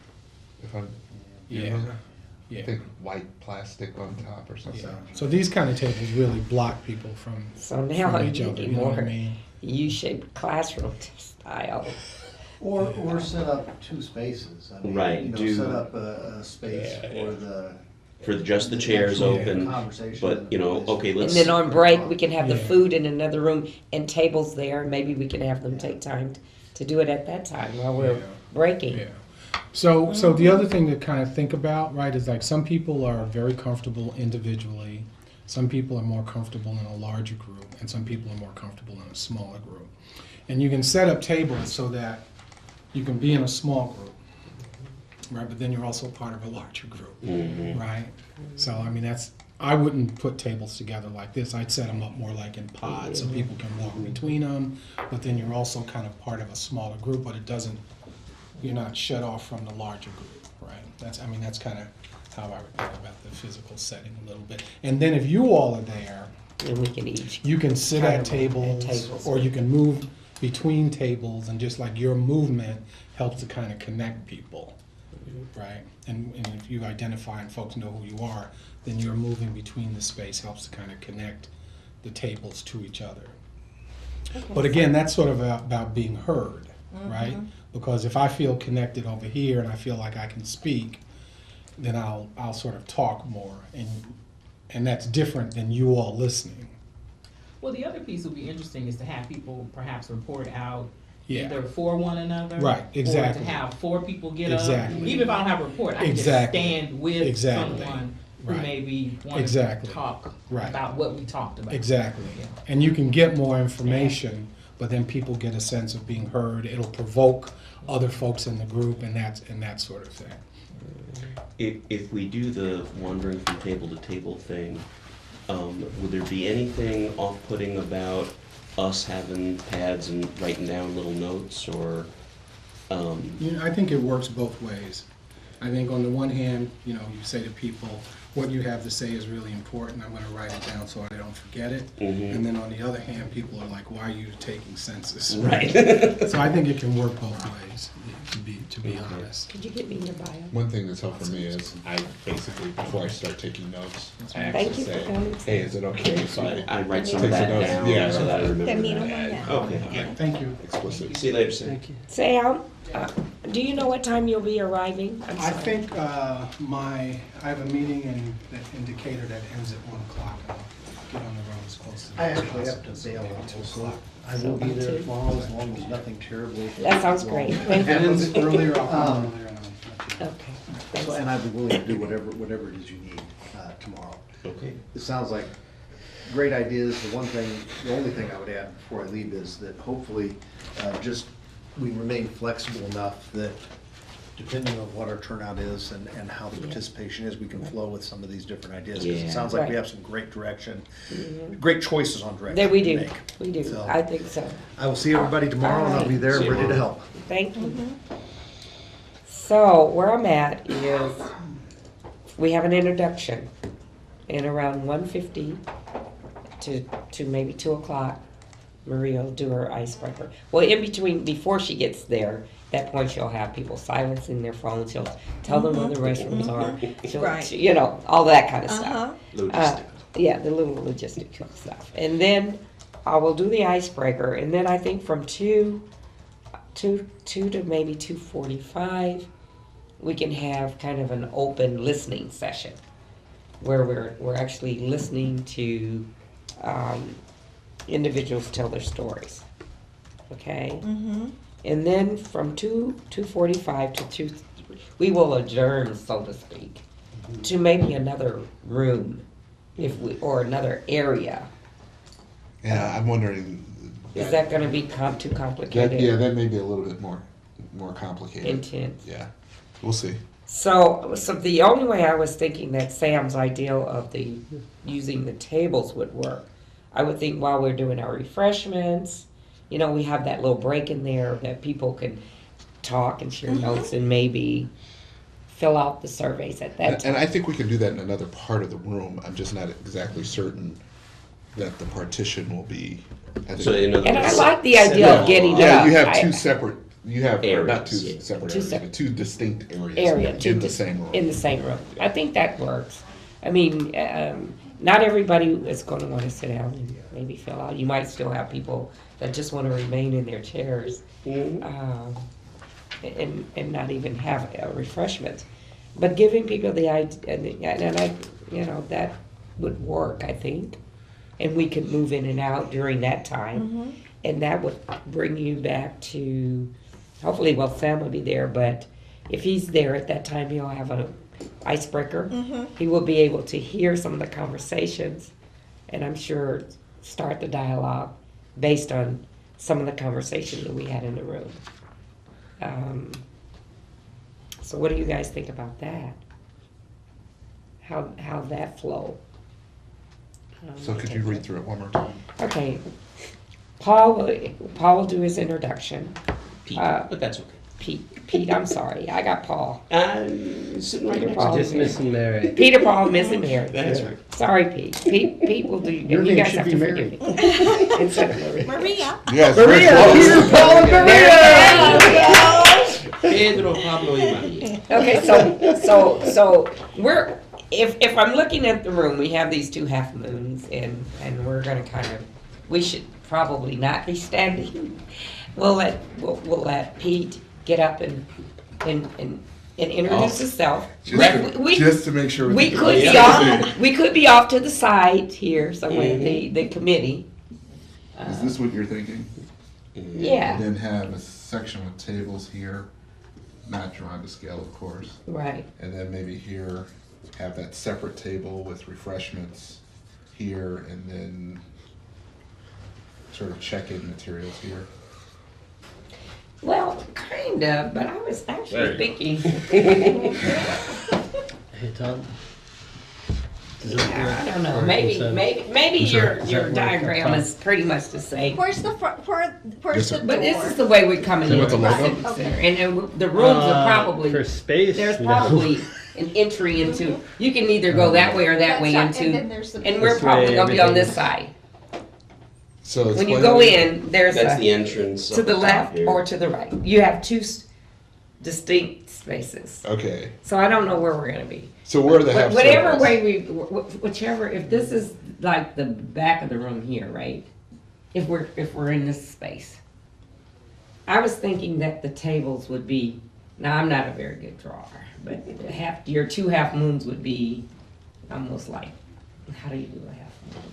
if I'm. Yeah, I yeah, think white plastic on top or something. yeah. So these kind of tables really block people from, So now from I'm each other, thinking you know what I more mean? U-shaped classroom style. Or set up two spaces. I mean, Right, you know, do- set up a space for the. For just the chairs actual open, conversation but, you know, okay, And let's. then on break, we can have the Yeah. food in another room and tables there. Maybe we can have them take time to do it at that time while we're Yeah. breaking. Yeah. So the other thing to kind of think about, right, is like some people are very comfortable individually. Some people are more comfortable in a larger group, and some people are more comfortable in a smaller group. And you can set up tables so that you can be in a small group, right? But then you're also part of a larger group, Mhm. right? So I mean, I wouldn't put tables together like this. I'd set them up more like in pods so people can walk between them. But then you're also kind of part of a smaller group, but it doesn't. You're not shut off from the larger group, right? That's kind of how I would think about the physical setting a little bit. And then if you all are there, And we can each. you can sit Kind at of tables, at tables. or you can move between tables, and just like your movement helps to kind of connect people, right? And if you identify and folks know who you are, then your moving between the space helps to kind of connect the tables to each other. But again, that's sort of about being heard, right? Because if I feel connected over here and I feel like I can speak, then I'll sort of talk more, and that's different than you all listening. Well, the other piece would be interesting is to have people perhaps report out Yeah. either for one another. Right, exactly. Or to have four people get Exactly. up. Even if I don't have a report, I can just Exactly. stand with Exactly. someone who Right. maybe wanted Exactly. to talk Right. about what we talked about. Exactly. Yeah. And you can get more information, but then people get a sense of being heard. It'll provoke other folks in the group, and that sort of thing. If we do the wandering from table to table thing, would there be anything off-putting about us having pads and writing down little notes, or, I think it works both ways. I think on the one hand, you say to people, what you have to say is really important. I'm going to write it down so I don't forget it. Mhm. And then on the other hand, people are like, why are you taking census? right? So I think it can work both ways, to be honest. Could you get me your bio? One thing that's helped for me is I basically, before I start taking notes, I Thank actually you for say, coming. hey, is it okay if I write some Take of some that notes. down, Yeah. so that I remember Termino that. mañana. Okay, all right. Thank you. explicit? See you later, Sam. Sam, do you know what time you'll be arriving? I'm I sorry. think I have a meeting in Decatur that ends at 1 o'clock. get on the road as close as I actually have possible. to bail out Two also. o'clock. I will be there tomorrow as long as nothing terribly. That sounds great. Thank If you. it ends earlier, I'll come Um, earlier and I'll let you know. Okay. So, and I'd be willing to do whatever it is you need, tomorrow. Okay. It sounds like great ideas. The only thing I would add before I leave is that hopefully, just we remain flexible enough that depending on what our turnout is and how the participation is, we can flow with some of these different ideas. 'Cause Yeah. it sounds like we Right. have some great direction, great choices on direction There we to do, make. we do, So, I think so. I will see everybody tomorrow and I'll be there See you ready to tomorrow. help. Thank you. So where I'm at is, we have an introduction in around 1:50 to maybe 2 o'clock. Maria will do her icebreaker. Well, in between, before she gets there, that point she'll have people silencing their phones. She'll tell them where the restrooms are. She'll, Right. you know, all that kind of stuff. Uh-huh. Logistics. Yeah, the little logistical stuff. And then I will do the icebreaker, and then I think from two to maybe 2:45, we can have kind of an open listening session where we're actually listening to individuals tell their stories. Okay? Mm-hmm. And then from 2:45 to 2, we will adjourn, so to speak, to maybe another room, or another area. Yeah, I'm wondering. Is that going to be too complicated? Yeah, that may be a little bit more complicated. Intense. Yeah, we'll see. So the only way I was thinking that Sam's ideal of using the tables would work, I would think while we're doing our refreshments, you know, we have that little break in there that people can talk and share notes and maybe fill out the surveys at that time. And I think we can do that in another part of the room. I'm just not exactly certain that the partition will be. I think- So in other And I words, like the idea of getting Yeah, up. you have I- two separate. You have Areas, not two yeah. separate Two areas, separate- but two distinct areas area in the same room. In the same room. I think that works. I mean, not everybody is going to want to sit down and maybe fill out. You might still have people that just want to remain in their chairs and not even have refreshments. But giving people the idea, and I, you know, that would work, I think. And we could move in and out during that time. And that would bring you back to, hopefully, well, Sam will be there, but if he's there at that time, he'll have an icebreaker. He will be able to hear some of the conversations, and I'm sure start the dialogue based on some of the conversations that we had in the room. So what do you guys think about that? How that flow? So could you read through it one more time? Okay. Paul will do his introduction. Pete, Uh, but that's okay. Pete, I'm sorry. I got Paul. Sitting right Peter next Paul. to Just missing Mary. Peter, Paul, missing Mary. That's right. Sorry, Pete. Pete will do. Your and you name guys should have be to Mary. forgive me. Instead of Maria. Maria. Yes, Maria, very close. Peter, Paul, and Maria. Pedro, Pablo, y Maria. Okay, so we're if I'm looking at the room, we have these two half moons, and we're gonna we should probably not be standing. We'll let Pete get up and introduce himself. Just to make sure. We can- could be Yeah. off. We could be off to the side here somewhere. The committee. Is this what you're thinking? Yeah. And then have a section with tables here, not drawn to scale, of course. Right. And then maybe here, have that separate table with refreshments here, and then sort of check-in materials here. Well, kind of, but I was actually There you thinking. Hey, Tom. I don't know. Maybe your diagram is pretty much the same. Where's the front, where's the door? But this is the way we're coming Is in. it with the logo? Civic Center. And the rooms are probably, for space. there's no. probably an entry into, you can either go that way or that way That's right, into, and then there's the and we're This probably way, gonna be on this everything- side. So When you explain go that. in, there's That's the a, entrance. to up the top left here. or to the right. You have two distinct spaces. Okay, So I don't know where we're gonna be. so where are the half Whatever circles? way whichever, if this is like the back of the room here, right? If we're in this space. I was thinking that the tables would be, now I'm not a very good drawer, but your two half moons would be almost like how do you laugh?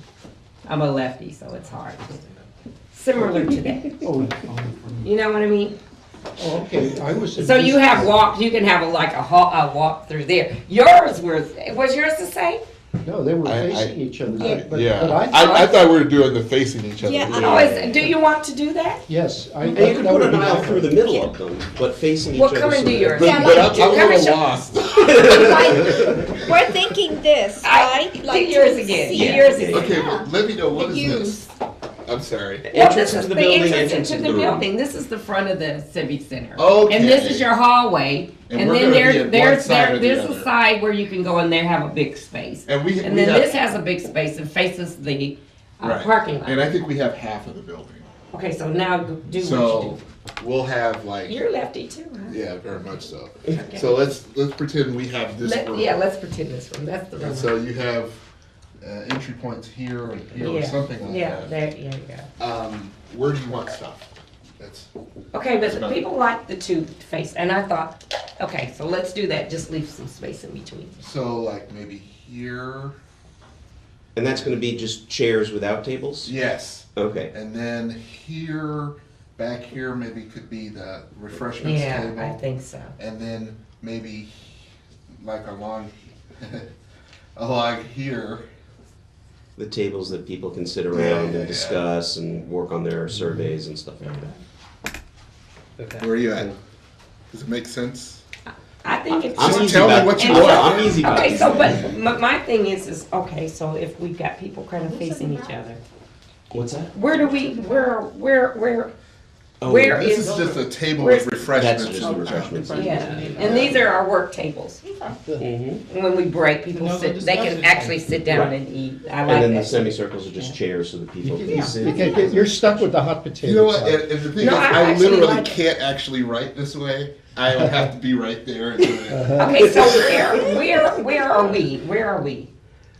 I'm a lefty, so it's hard. Similar to that. Oh, You know what I mean? oh, okay, I was. So you have you can have a walk through there. Yours was yours the same? No, they were I- facing each other. Yeah. but Yeah, I I thought we were doing the facing each other. Yeah, Do you want to do that? Yes, I. And you can that put would an be aisle fine. through the middle of them, but facing each Well, other. come and so do that- yours. But, Yeah, but like- I'm Come a and little show- lost. We're thinking this, right? Do yours again. Do see it. yours again. Okay, well, let me know, what is Use. this? I'm sorry. Well, Entrance this into is the the building, entrance entrance into into the the room. building. This is the front of the civic center. Okay. And this is your hallway. And And we're then gonna be there's at one there's side or the there's a other. side where you can go in there have a big space. And we And we then have, this has a big space and faces the right. parking lot. And I think we have half of the building. Okay, so now do what you So we'll have like, do. You're lefty too, huh? yeah, very much so. Okay. So let's pretend we have this room. Yeah, let's pretend this room. That's the room. And so you have entry points here or here or something like Yeah, that. there you go. Where do you want stuff? That's Okay, but about- people like the two face, and I thought, okay, so let's do that. Just leave some space in between. so like maybe here. And that's gonna be just chairs without tables? Yes. Okay. And then here, back here, maybe could be the refreshments Yeah, table. I think so. And then maybe like along along here. The tables that people can sit Yeah, around yeah, and discuss and work on their surveys and stuff like that. Okay. Where are you at? Does it make sense? I think it's. I'm Just easy tell me about- what you And want. I'm easy about Okay, it. so, but my thing is, okay, so if we've got people kind of facing each other, What's that? where do we, where, Oh, Where This is- is just a table where's- with refreshments. That's just refreshments. yeah, and these are our work tables. Mhm. And when we break, people And those are sit, they can discussion actually points. sit down Right. and eat. I And like then the that. semicircles are just chairs so that people You can sit. can't you're stuck with the hot potato. You know what? side. And the thing No, is, I I actually literally like it. can't actually write this way. I would have to be right there. And do it. Okay, so where are we? Where are we?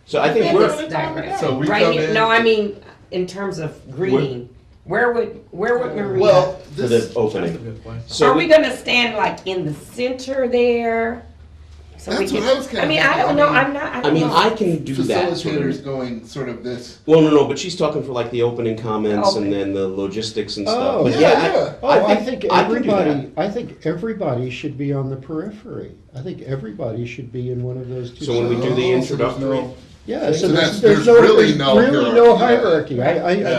So I think In we're, this diagram. So we Right come here- in- No, I mean, in terms of greeting, where would Maria? Well, for this the opening. So Are we gonna stand like in the center there? So That's we what can, I was kinda I mean, I thinking. don't know, I I'm not, I I don't mean, know. I can do that sort facilitators of. going sort of this. Well, no, but she's talking for like the opening comments Okay. and then the logistics and Oh, stuff. But yeah, yeah. Oh, I think I can do everybody, that. I think everybody should be on the periphery. I think everybody should be in one of those two. So when we do the Oh, so there's introductory, no- Yeah, So so that's- there's there's really there's no really no hierarchy. hierarchy. I Yeah.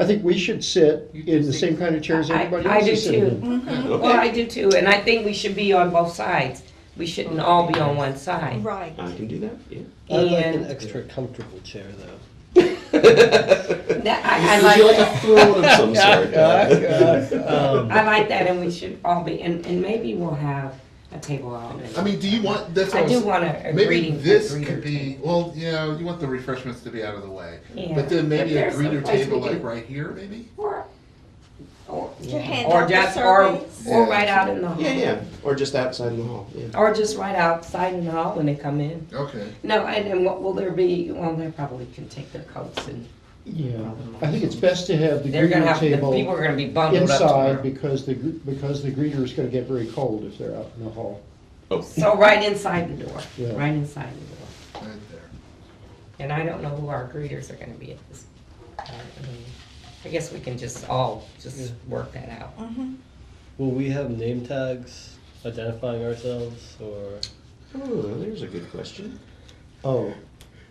think we should sit in the same kind of chairs everybody I else do is sitting too. in. Well, I do too, and I think we should be on both sides. We shouldn't all be on one side. Right. I can do that, yeah. I'd like an And extra comfortable chair though. that, I Would you like like, a throne of some sort? I like that, and we should all be, and maybe we'll have a table out. I mean, do you want? That's what I was- do want a Maybe greeting. this a greeter could be. table. Well, yeah, you want the refreshments to be out of the way. Yeah. But then maybe a there's some greeter place table we like can- right here, maybe. Or, To hand or out the just, surveys. or Yeah. right out in the hall. Yeah, yeah, or just outside in the hall, yeah. Or just right outside in the hall when they come in. Okay. No, and what will there be, well, they probably can take their coats and Yeah, I think it's best to have the they're gonna greeter have, the people table are gonna be bundled up inside tomorrow. because the greeter is gonna get very cold if they're out in the hall. Oh, So right inside the door, Yeah. right inside the door. Right there. And I don't know who our greeters are gonna be at this. I guess we can just all just work that out. Will we have name tags identifying ourselves or? oh, there's a good question. Oh,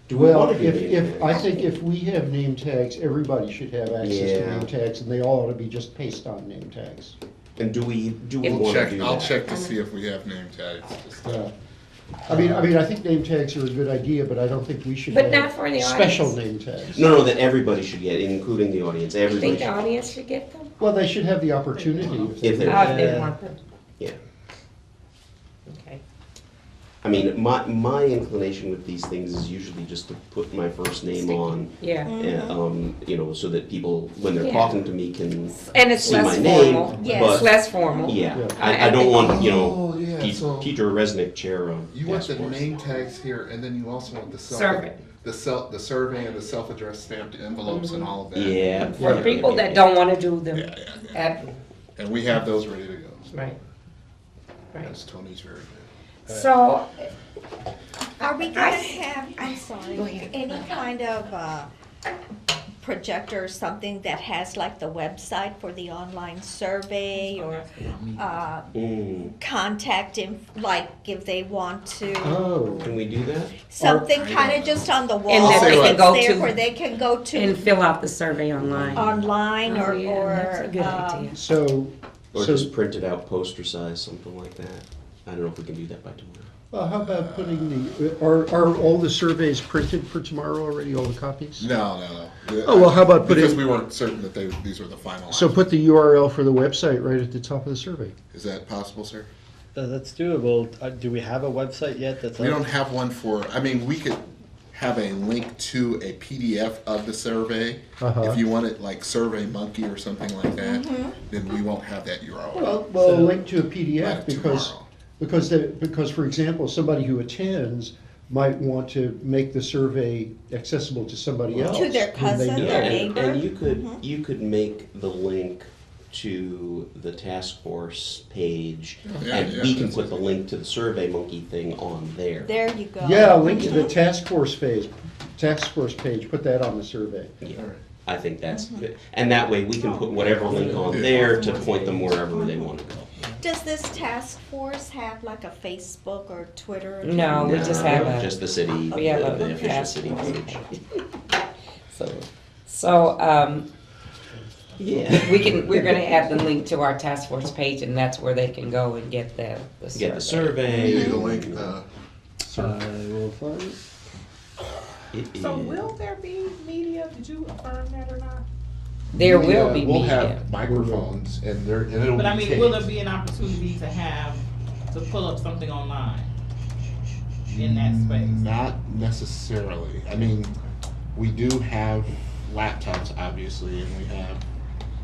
Do we well, want to do name if, I tags? think if we have name tags, everybody should have access to Yeah. name tags, and they all ought to be just paste-on name tags. And do we If- want to Check. do I'll that? check to see if we have name tags. Just, Yeah. I mean, I think name tags are a good idea, but I don't think we should But have not for the special audience. name tags. No, that everybody should get, including the audience, You everybody think the should. audience should get them? Well, they should have the opportunity. If Oh, they're- if they Yeah. want them, Yeah. okay. I mean, my inclination with these things is usually just to put my first name on, Yeah, you know, so that people, when they're Yeah. talking to me, can and it's see my less name. formal. Yes. It's But, less formal. yeah, Yeah. I don't want, you know, Oh, yeah, so- Peter Resnick chair on You want the task force. name tags here, and then you also want the Survey. the survey and the self-addressed stamped envelopes and all of that. Yeah. For the people that don't wanna do them Yeah, yeah, yeah. at, And we have those ready to go. right, right. Yes, Tony's very good. So, Are we gonna have, I'm sorry. sorry, Go ahead. any kind of projector or something that has like the website for the online survey or contact like if they want to, Oh, Can we do that? something kind of just on the wall And that they can that's go there to- where they can go And to fill out the survey online. online Oh, yeah, that's a good or idea. so, Or so, just print it out poster size, something like that. I don't know if we can do that by tomorrow. well, how about putting are all the surveys printed for tomorrow already, all the copies? No. Oh, well, how about Because putting, we weren't certain that these were the final. so put the URL for the website right at the top of the survey. Is that possible, sir? That's doable. Do we have a website yet that's We up? don't have one we could have a link to a PDF of the survey. Uh-huh. If you want it like Survey Monkey or something like that, then we won't have that URL. Well, So- link to a Might PDF have tomorrow. because, for example, somebody who attends might want to make the survey accessible to somebody else. To their when they cousin, know. their And neighbor. you could make the link to the task force page, Yeah, and yeah, we can that's put the it. link to the Survey Monkey thing on there. there you go. Yeah, link to the task force page, put that on the survey. Yeah, I think that's good. And that way, we can put whatever link on there to point them wherever they want to go. Does this task force have like a Facebook or Twitter? account? No, we just have a. Just the city, We have the a official task city force page. So, Yeah. we're gonna add the link to our task force page, and that's where they can go and get the survey. Get the survey. You need a link, I will find it. It So is- will there be media? Did you affirm that or not? There will be We'll media. have microphones and it'll But I be mean, will there taped. be an opportunity to pull up something online in that space? Not necessarily. I mean, we do have laptops, obviously, and we have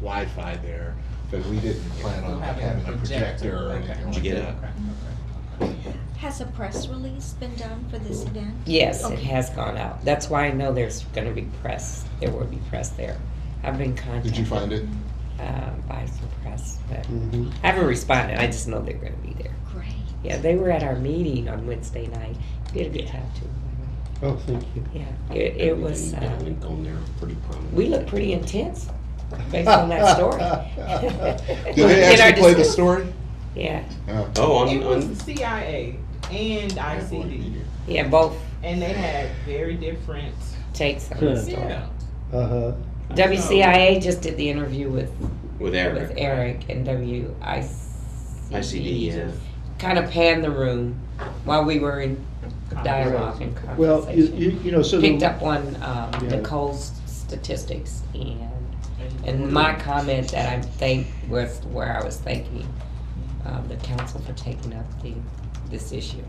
Wi-Fi there, but we didn't plan on We'll have having a projector or Okay. anything Did you like get it? that. Has a press release been done for this event? Yes, it Okay. has gone out. That's why I know there's gonna be press. There will be press there. I've been contacted. Did you find it? By some press, but Mhm. I haven't responded. I just know they're gonna be there. Great. Yeah, they were at our meeting on Wednesday night. We did a good job too. Oh, thank you. Yeah, it We was, can get a link on there pretty prominent. we look pretty intense based on that story. Did they In our actually play the discussion. story? Yeah, Oh, It was on, the CIA and ICD, yeah, both and they had very different. takes on the story. Yeah. Uh-huh. WCIA just did the interview with with Eric and ICD, yeah. kind of panned the room while we were in dialogue and Well, conversation. you know, so Picked the, up on Yeah. Nicole's statistics and my comment that was where I was thanking the council for taking up this issue.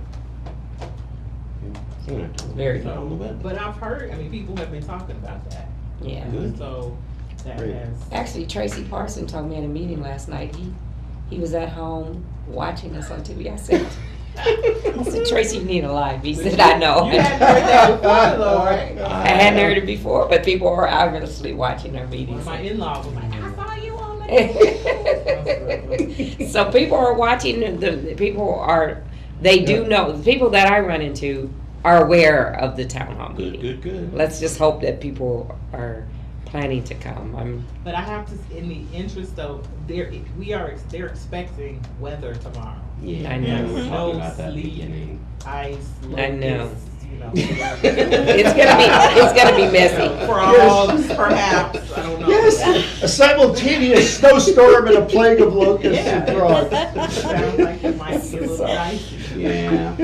Very good. On the web. But I've heard, I mean, people have been talking about that, Yeah. Good. so that Great. has. Actually, Tracy Parson told me at a meeting last night, he was at home watching us on TV. I said, Tracy, you need a live. He said, I know. You hadn't heard that before though, right? I hadn't heard it before, but people are obviously watching our One meetings. of my in-laws was like, I saw you on there. So people are watching, the people are, they do know, the people that I run into are aware of the town hall Good, meeting. good, good. Let's just hope that people are planning to come. But I have to, in the interest of, they're expecting weather tomorrow. Yeah, I know. we were talking about that at the Sleep. beginning. Ice, I know. locusts, you know. It's gonna be messy. Frogs, perhaps, I don't know. yes, a simultaneous snowstorm and a plague of locusts and Yeah. frogs. Sounds like it might be a little dicey. Yeah.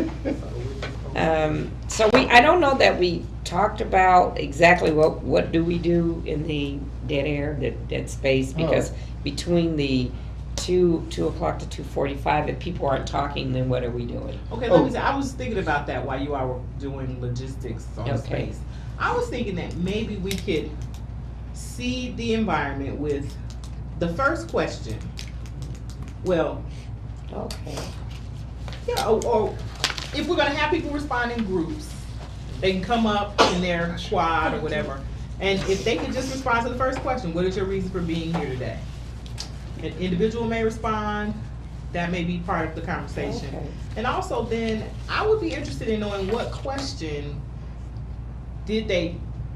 So I don't know that we talked about exactly what do we do in the dead space, because between the 2 o'clock to 2:45, if people aren't talking, then what are we doing? Okay, let me say, I was thinking about that while you all were doing logistics on Okay. space. I was thinking that maybe we could seed the environment with the first question. Well, Okay. yeah, or if we're gonna have people respond in groups, they can come up in their squad or whatever, and if they could just respond to the first question, what is your reason for being here today? An individual may respond, that may be part of the conversation. Okay. And also then, I would be interested in knowing what question did they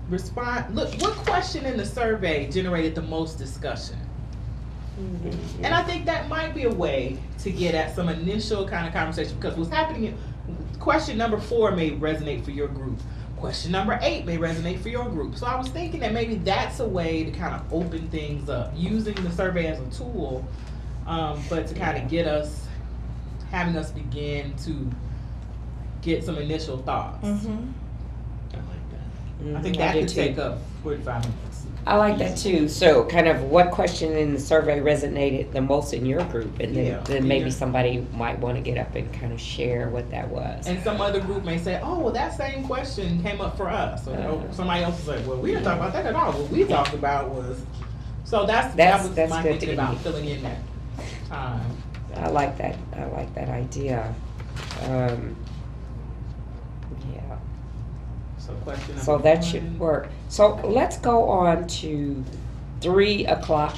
respond? Look, what question in the survey generated the most discussion? And I think that might be a way to get at some initial kind of conversation, because what's happening, question number 4 may resonate for your group. Question number 8 may resonate for your group. So I was thinking that maybe that's a way to kind of open things up, using the survey as a tool, but to kind of get us, having us begin to get some initial thoughts. I like that. I think I that do could too. take up 45 minutes. I like that too. So kind of what question in the survey resonated the most in your group? And then, Yeah. then maybe Yeah. somebody might want to get up and kind of share what that was. And some other group may say, oh, well, that same question came up for us. Or somebody else will say, well, we didn't talk about that at all. What we talked about was, so that was my good to thinking about me. filling in that time. I like that. I like that idea. Yeah. So question So number that 1. should work. So let's go on to 3 o'clock.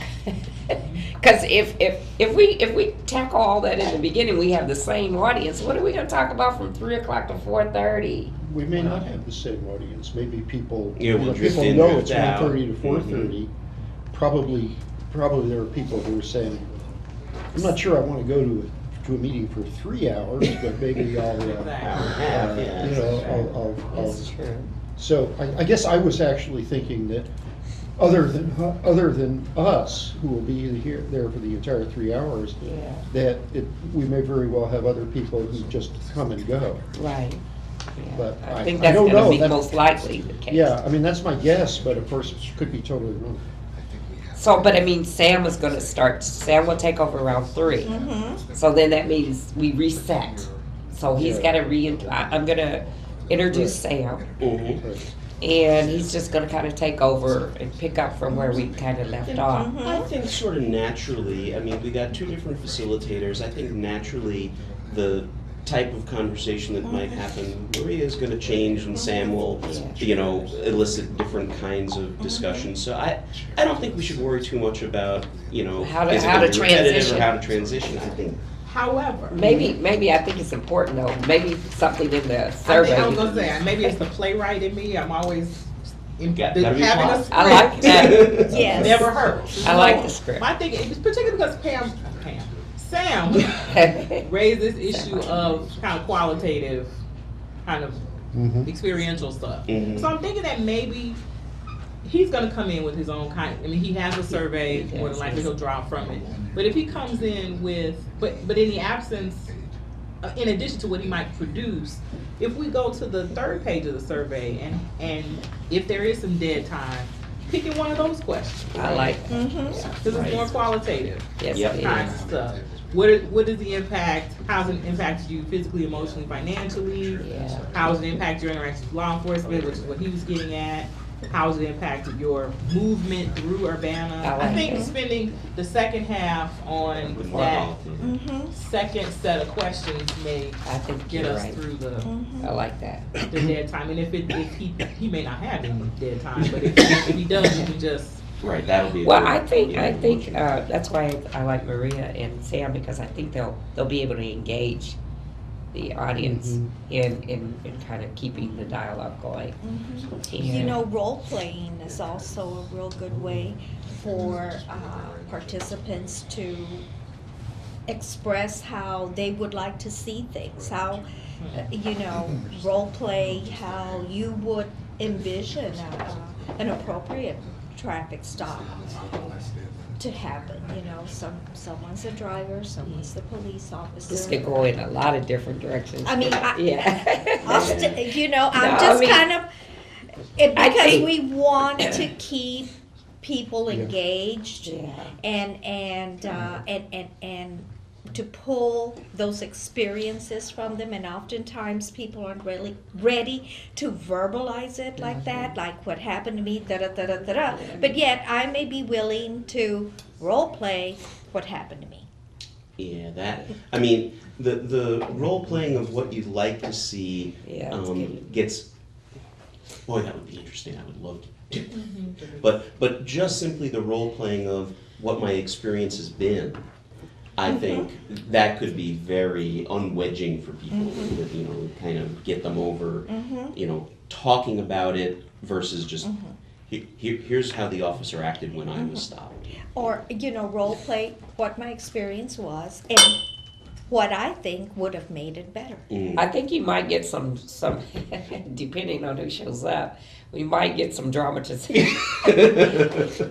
Because if we tackle all that in the beginning, we have the same audience. What are we going to talk about from 3 o'clock to 4:30? We may not have the same audience. Maybe people, Yeah, we'll drift people in, know drift it's out. 1:30 to 4:30. Probably there are people who are saying, I'm not sure I want to go to a meeting for 3 hours, but maybe I'll, That's true. So I guess I was actually thinking that other than us, who will be there for the entire 3 hours, Yeah. that we may very well have other people who just come and go. Right. Yeah. But I think I that's don't going to know. be That- most likely the case. Yeah, I mean, that's my guess, but of course, it could be totally wrong. So, but I mean, Sam is going to start. Sam will take over around 3. So then that means we reset. So he's got to I'm going to introduce Sam, and he's just going to kind of take over and pick up from where we kind of left off. I think sort of naturally, I mean, we got 2 different facilitators. I think naturally the type of conversation that might happen, Maria is going to change and Sam will, elicit different kinds of discussions. So I don't think we should worry too much about, How to- is it how gonna to be repetitive transition. or how to transition. I think However, Maybe I think it's important though. Maybe something in the I survey. was going to say, maybe it's the playwright in me. I'm always Gotta be having a plot. script. I like that. Yes. Never hurts. I like the script. My thing is particularly because Sam raised this issue of kind of qualitative, kind of experiential stuff. Mhm. So I'm thinking that maybe he's going to come in with his own kind. I mean, he has a survey. More than likely, he'll draw from it. But if he comes in with, but in the absence, in addition to what he might produce, if we go to the 3rd page of the survey and if there is some dead time, picking one of those questions. I like that. Because it's more qualitative Yes, Yep. it kind is. of stuff. What is the impact? How's it impacted you physically, emotionally, financially? Yeah. How's it impacted your interaction with law enforcement, which is what he was getting at? How's it impacted your movement through Urbana? I like I think that. spending the second half on with more that qualitative. second set of questions may I think get you're us right. through the I like that. dead time. And if he may not have any dead time, but if he does, you can just Right, that'll be. a Well, good- I think yeah, that's why I like Maria and Sam, because I think they'll be able to engage the audience in kind of keeping the dialogue going. You know, role playing is also a real good way for participants to express how they would like to see things, how, role play how you would envision an appropriate traffic stop to happen. Someone's a driver, someone's the police officer. This could go in a lot of different directions. I mean, yeah. I'm No, just I mean, kind of, I because think- we want to keep people engaged Yeah. and to pull those experiences from them, and oftentimes people aren't really ready to verbalize it like that, like what happened to me, da-da-da-da-da-da. But yet I may be willing to role play what happened to me. Yeah, I mean, the role playing of what you'd like to see Yeah, that's good. gets. Boy, that would be interesting. I would love to do. But just simply the role playing of what my experience has been, I think that could be very unwedging for people. Kind of get them over, talking about it versus just, here's how the officer acted when I was stopped. Or, role play what my experience was and what I think would have made it better. I think you might get some depending on who shows up, we might get some dramatization.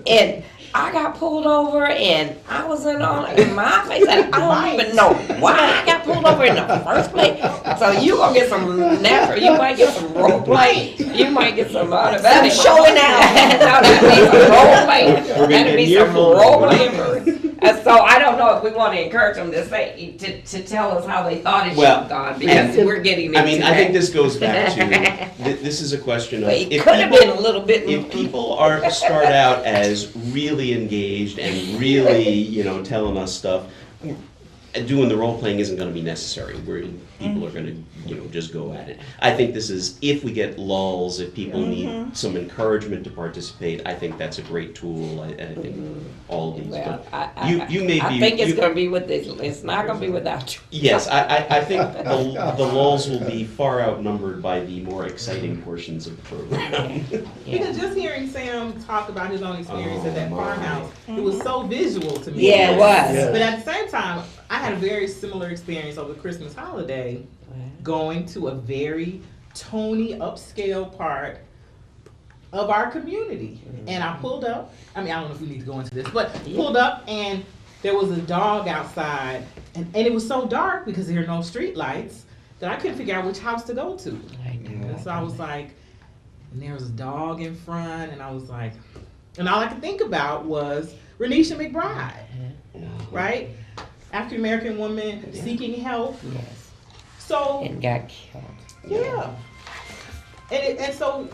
And I got pulled over and I was in my face and I don't even know why I got pulled over in the first place. So you gonna get some natural, you might get some role play, you might get some automatic. Some showing out. No, that'd be some role play. We're gonna That'd be get some near role full. play. And so I don't know if we want to encourage them to say, to tell us how they thought it should Well, have gone, because we're getting into I mean, I think that. this goes back to, this is a question of, But it if could have people- been a little bit. if people start out as really engaged and really, telling us stuff, doing the role playing isn't going to be necessary. Where people are going to, just go at it. I think this is, if we get lulls, if people need some encouragement to participate, I think that's a great tool. I think all of these. Well, But you may I be. think it's gonna be with this, it's not gonna be without you. Yes, I think the lulls will be far outnumbered by the more exciting portions of the program. Because just hearing Sam talk about his own experience at that farmhouse, it was so visual to me. Yeah, it was. But at the same time, I had a very similar experience over the Christmas holiday, going to a very Tony upscale part of our community. And I pulled up, I don't know if we need to go into this, but pulled up and there was a dog outside, and it was so dark because there are no street lights that I couldn't figure out which house to go to. And so I was like, and there was a dog in front, and I was like, and all I could think about was Renisha McBride, right? African American woman seeking help. Yes, So and got killed. yeah, and so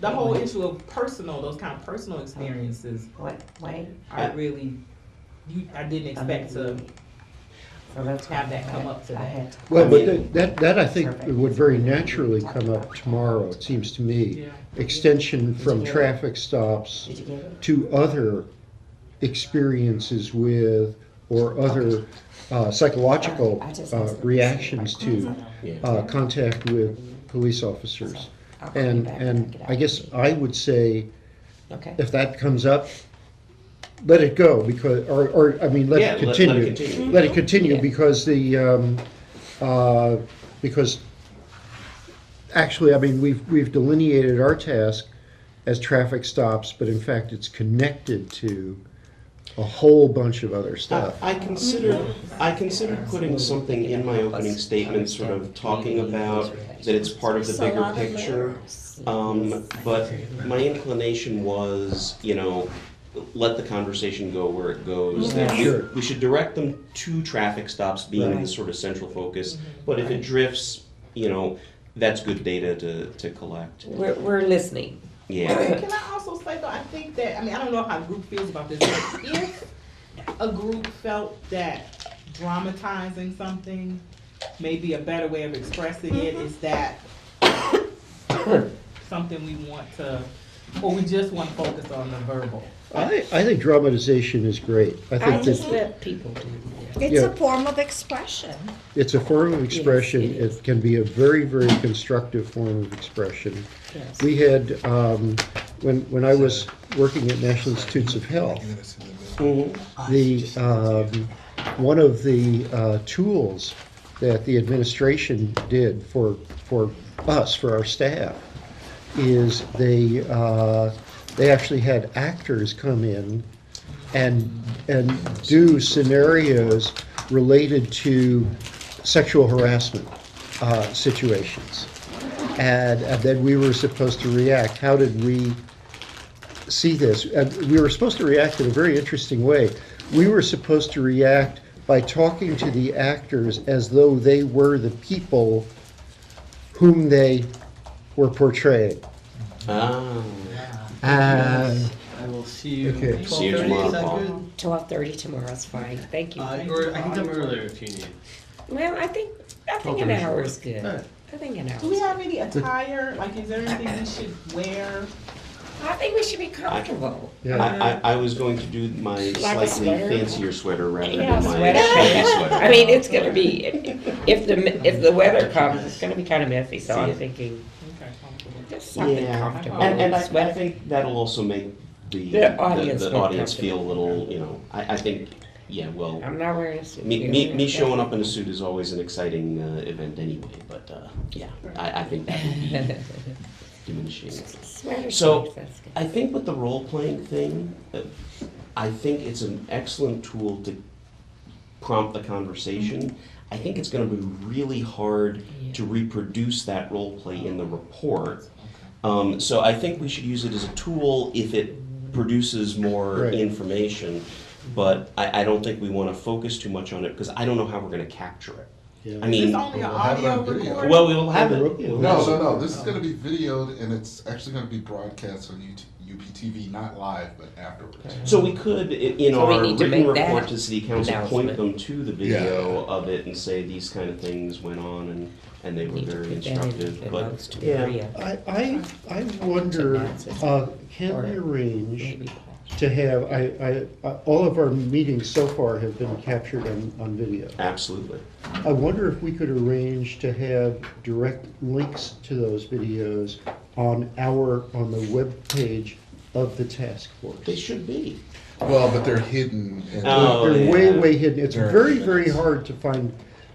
the whole issue of those kind of personal experiences, What, wait? I didn't expect to So that's have that come up I today. had to. Well, but that I think would very naturally come up tomorrow, it seems to me. Yeah. Extension from traffic stops Did you get it? to other experiences with, or other psychological reactions to contact with police officers. I'll call you back when And get out. I guess I would say, Okay. if that comes up, let it go, because, or, I mean, let Yeah, it let it continue. continue. Let it continue, Yeah. because because actually, I mean, we've delineated our task as traffic stops, but in fact, it's connected to a whole bunch of other stuff. I considered putting something in my opening statement, sort of talking about that it's part of the It's a bigger lot of picture. layers. But my inclination was, let the conversation go where it goes. That Sure. we should direct them to traffic stops being the sort of central focus. But if it drifts, that's good data to collect. We're listening. Yeah. Can I also say though, I think that, I don't know how the group feels about this, but if a group felt that dramatizing something may be a better way of expressing it, is that something we want to, or we just want to focus on the verbal? I think dramatization is great. I I think just that let people do that. It's Yeah. a form of expression. it's a form of expression. Yes, it is. It can be a very, very constructive form of expression. Yes. We had, when I was working at National Institutes of Health, one of the tools that the administration did for us, for our staff, is they actually had actors come in and do scenarios related to sexual harassment situations. And then we were supposed to react. How did we see this? And we were supposed to react in a very interesting way. We were supposed to react by talking to the actors as though they were the people whom they were portraying. Ah. And I will see you Okay. 12:30, See you is tomorrow, that Paul. good? 12:30 tomorrow's fine. Thank you. Or I can come earlier if you need. Well, I think an 12:30 hour is is good. Alright. I think an hour. Do we have any attire, like is there anything we should wear? I think we should be comfortable. yeah, I was going to do my Like a slightly sweater? fancier sweater rather Yeah, than my sweater. shabby sweater. I mean, it's gonna be, if the weather comes, it's gonna be kind of messy, so I'm thinking, Just something Yeah, comfortable. and I Sweater. think that'll also make the The audience the more audience feel a comfortable. little, you know, I think, yeah, well, I'm not wearing a suit. me showing up in a suit is always an exciting event anyway, but yeah, I think that would be diminishing. Sweater So, shapes, that's good. I think with the role-playing thing, I think it's an excellent tool to prompt the conversation. I think it's gonna be really hard to reproduce that role play in the report. So I think we should use it as a tool if it produces more Right. information. But I don't think we wanna focus too much on it, because I don't know how we're gonna capture it. Yeah. I Is mean, this only an We'll have it on audio video. recording? well, we'll have it. No, this is gonna be videoed and it's actually gonna be broadcast on UPTV, not live, but afterwards. So we could, in So we our need to written make that report to city council, point announcement. them to the video Yeah. of it and say these kind of things went on and they were Need to very put that in instructive, the but, notes to yeah. Maria. I wonder, can Or we arrange maybe Paul. to have, all of our meetings so far have been captured on video. Absolutely. I wonder if we could arrange to have direct links to those videos on the webpage of the task They force. should be. Well, but they're hidden. And Oh, They're yeah. way hidden. It's Very very, hidden. very hard to find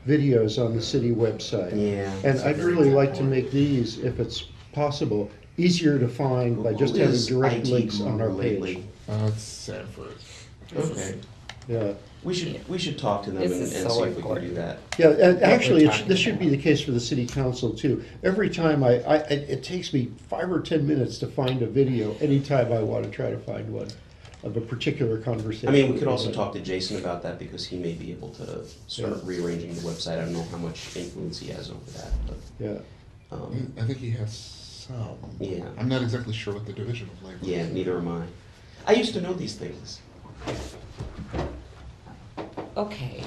videos on the city website. Yeah. And That's a I'd very really good like to point. make these, if it's possible, easier to find by just Who having is direct IT links on our guru page. lately? It's Sanford. Okay. Yeah, We should talk to them This and is see so if we can do important. that. yeah, and actually, talking this should be about. the case for the city council too. Every time it takes me 5 or 10 minutes to find a video, anytime I want to try to find one of a particular conversation. I mean, we could also talk to Jason about that because he may be able to start rearranging the website. I don't know how much influence he has over that, but, Yeah, I think he has some. Yeah. I'm not exactly sure what the division of labor. yeah, neither am I. I used to know these things. Okay.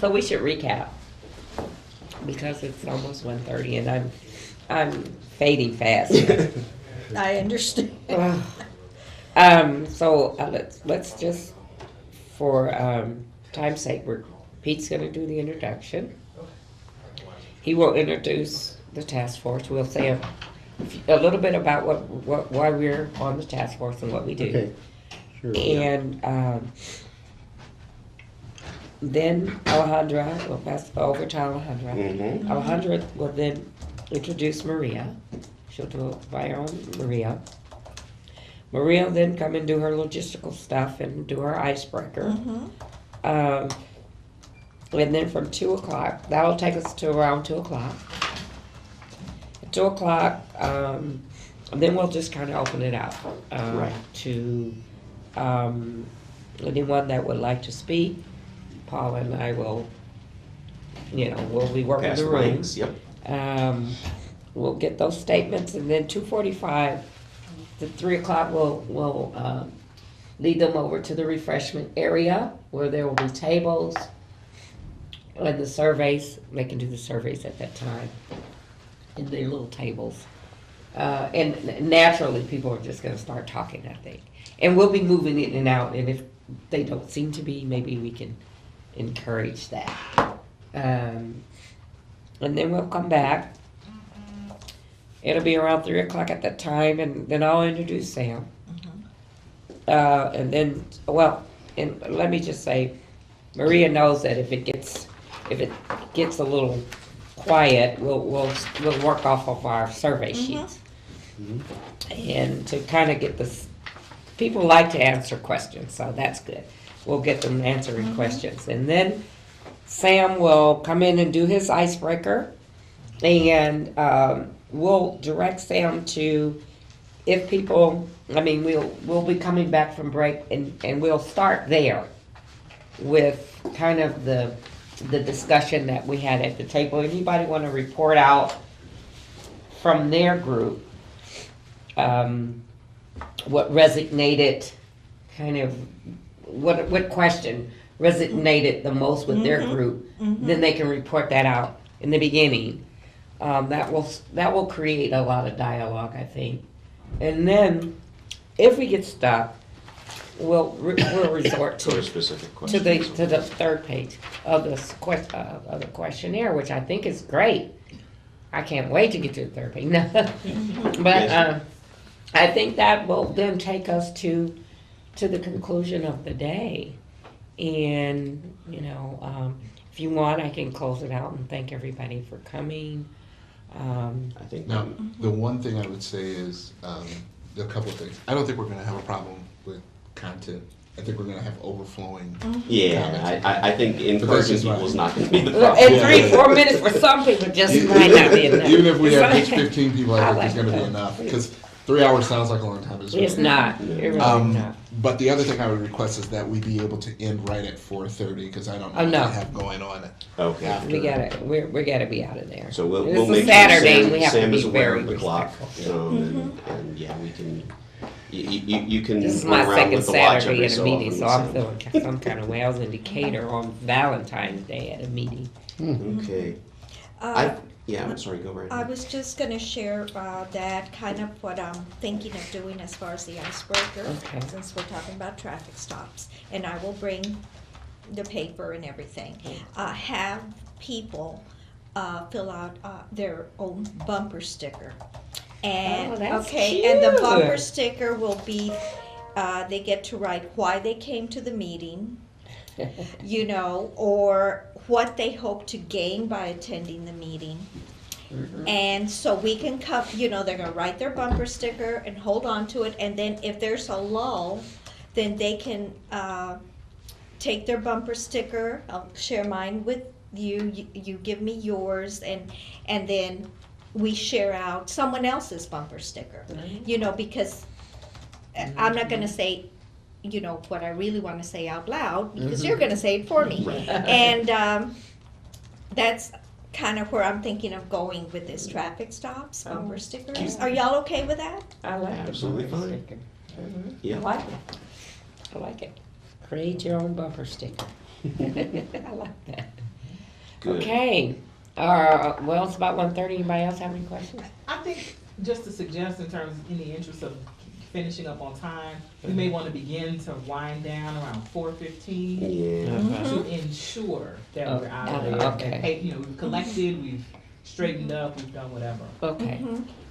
So we should recap, because it's almost 1:30 and I'm fading fast. I understand. So let's just, for time's sake, Pete's gonna do the introduction. He will introduce the task force. We'll say a little bit about why we're on the task force and what we do. okay, sure. And then Alejandra, we'll pass over to Alejandra. Mhm. Alejandra will then introduce Maria. She'll do it by her own Maria. Maria will then come and do her logistical stuff and do her icebreaker. And then from 2 o'clock, that'll take us to around 2 o'clock. At 2 o'clock, then we'll just kind of open it up Right. to anyone that would like to speak. Paul and I will, we'll be working Pass the the room. mics, yep. We'll get those statements, and then 2:45 to 3 o'clock, we'll lead them over to the refreshment area where there will be tables and the surveys. They can do the surveys at that time in their little tables. And naturally, people are just gonna start talking, I think. And we'll be moving in and out, and if they don't seem to be, maybe we can encourage that. And then we'll come back. It'll be around 3 o'clock at that time, and then I'll introduce Sam. And then, and let me just say, Maria knows that if it gets a little quiet, we'll work off of our survey sheets. And to kind of get this, people like to answer questions, so that's good. We'll get them answering questions. And then Sam will come in and do his icebreaker. And we'll direct Sam to, if people, we'll be coming back from break and we'll start there with kind of the discussion that we had at the table. Anybody want to report out from their group what resonated, kind of, what question resonated the most with their group? Then they can report that out in the beginning. That will create a lot of dialogue, I think. And then, if we get stuck, we'll resort Sort to of specific to questions. the third page of the questionnaire, which I think is great. I can't wait to get to the therapy. No. But I think that will then take us to the conclusion of the day. And, you know, if you want, I can close it out and thank everybody for coming. I think Now, the one thing I would say is, a couple of things. I don't think we're gonna have a problem with content. I think we're gonna have overflowing. yeah, I think But encouraging that's just people right. is not going to be the And problem. Yeah. 3-4 minutes for some people just might not be enough. Even if we have just 15 people, I I think like it's gonna be that. enough, because 3 hours sounds like a long time, but it's It's really not. It really not. But the other thing I would request is that we be able to end right at 4:30, because I don't know Oh, what no. I have going on Okay. after. We gotta be out of there. So we'll It's make a sure Saturday. Sam, We have Sam to is be aware very of the clock, respectful. and yeah, we can. You can This is run my around second with the watch Saturday every at a so meeting, often, so I'm feeling some kind of way. I was in Decatur on Valentine's Day at a meeting. Okay. Yeah, I'm sorry. Go right I ahead. was just gonna share that kind of what I'm thinking of doing as far as the icebreaker, Okay. since we're talking about traffic stops. And I will bring the paper and everything. Have people fill out their own bumper sticker. And, Oh, that's and the cute. bumper sticker will be, they get to write why they came to the meeting, you know, or what they hope to gain by attending the meeting. And so we can come, you know, they're gonna write their bumper sticker and hold on to it, and then if there's a lull, then they can, take their bumper sticker, I'll share mine with you, you give me yours, and then we share out someone else's bumper sticker. You know, because I'm not gonna say, you know, what I really wanna say out loud, because you're gonna say it for me. And, that's kind of where I'm thinking of going with this traffic stops, bumper stickers. Are y'all okay with that? I like the Absolutely bumper fine. sticker. Yeah. I like it. I like it. Create your own bumper sticker. I like that. Good. Okay. Well, it's about 1:30. Anybody else have any questions? I think just to suggest in terms, in the interest of finishing up on time, we may want to begin to wind down around 4:15 Yeah. to ensure that we're out of Oh, there. okay. That, hey, you know, we've collected, we've straightened up, we've done whatever. Okay.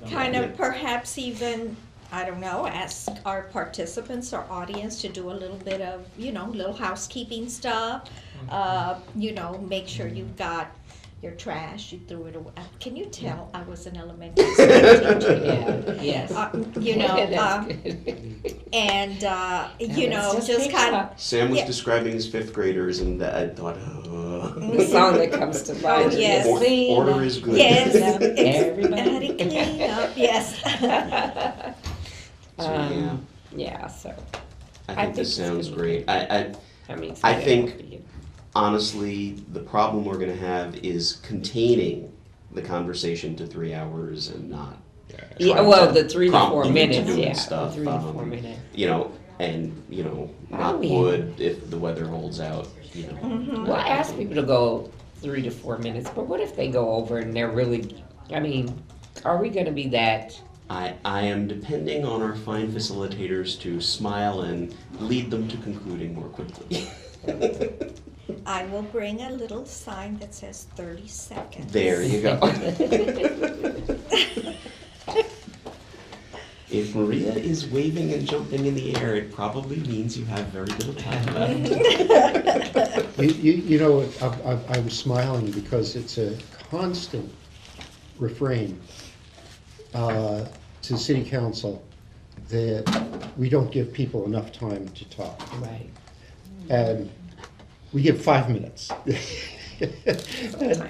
Kind of perhaps even, I don't know, ask our participants or audience to do a little bit of, you know, little housekeeping stuff. You know, make sure you've got your trash, you threw it away. Can you tell I was an elementary school teacher? Yeah, yes. You know, That's good. and, you Yeah, know, let's just pick kind of, up Sam was Yeah. describing his fifth graders, and I thought, the song that comes to mind. Oh, yes. Clean Order up. is good. yes, Everybody. clean up, yes. So, yeah. Yeah, so, I I think think this it's sounds gonna be great. I mean. I so think- for you. Honestly, the problem we're going to have is containing the conversation to 3 hours and not. Yeah, trying well, to the 3 to prompt 4 them into minutes, doing yeah, stuff, 3 to 4 minutes. You know, and knock Oh, yeah. wood if the weather holds out. You know. Well, I ask people to go 3 to 4 minutes, but what if they go over and they're really, I mean, are we gonna be that? I am depending on our fine facilitators to smile and lead them to concluding more quickly. I will bring a little sign that says 30 seconds. There you go. If Maria is waving and jumping in the air, it probably means you have very little time left. You know, I was smiling because it's a constant refrain to city council that we don't give people enough time to talk. Right. And we give 5 minutes.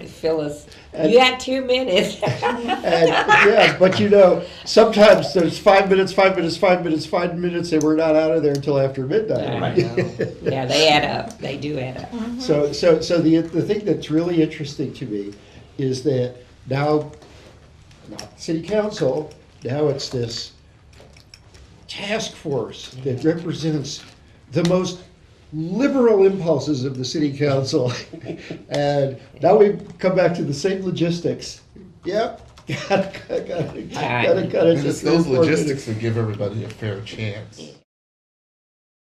Phyllis, you had 2 minutes. And, yeah, but you know, sometimes there's 5 minutes, 5 minutes, 5 minutes, 5 minutes, and we're not out of there until after I midnight. know. Yeah, they add up. They do add up. So the thing that's really interesting to me is that now, not city council, now it's this task force that represents the most liberal impulses of the city council. And now we come back to the same logistics. Yep. Gotta Just those logistics would give everybody a fair chance.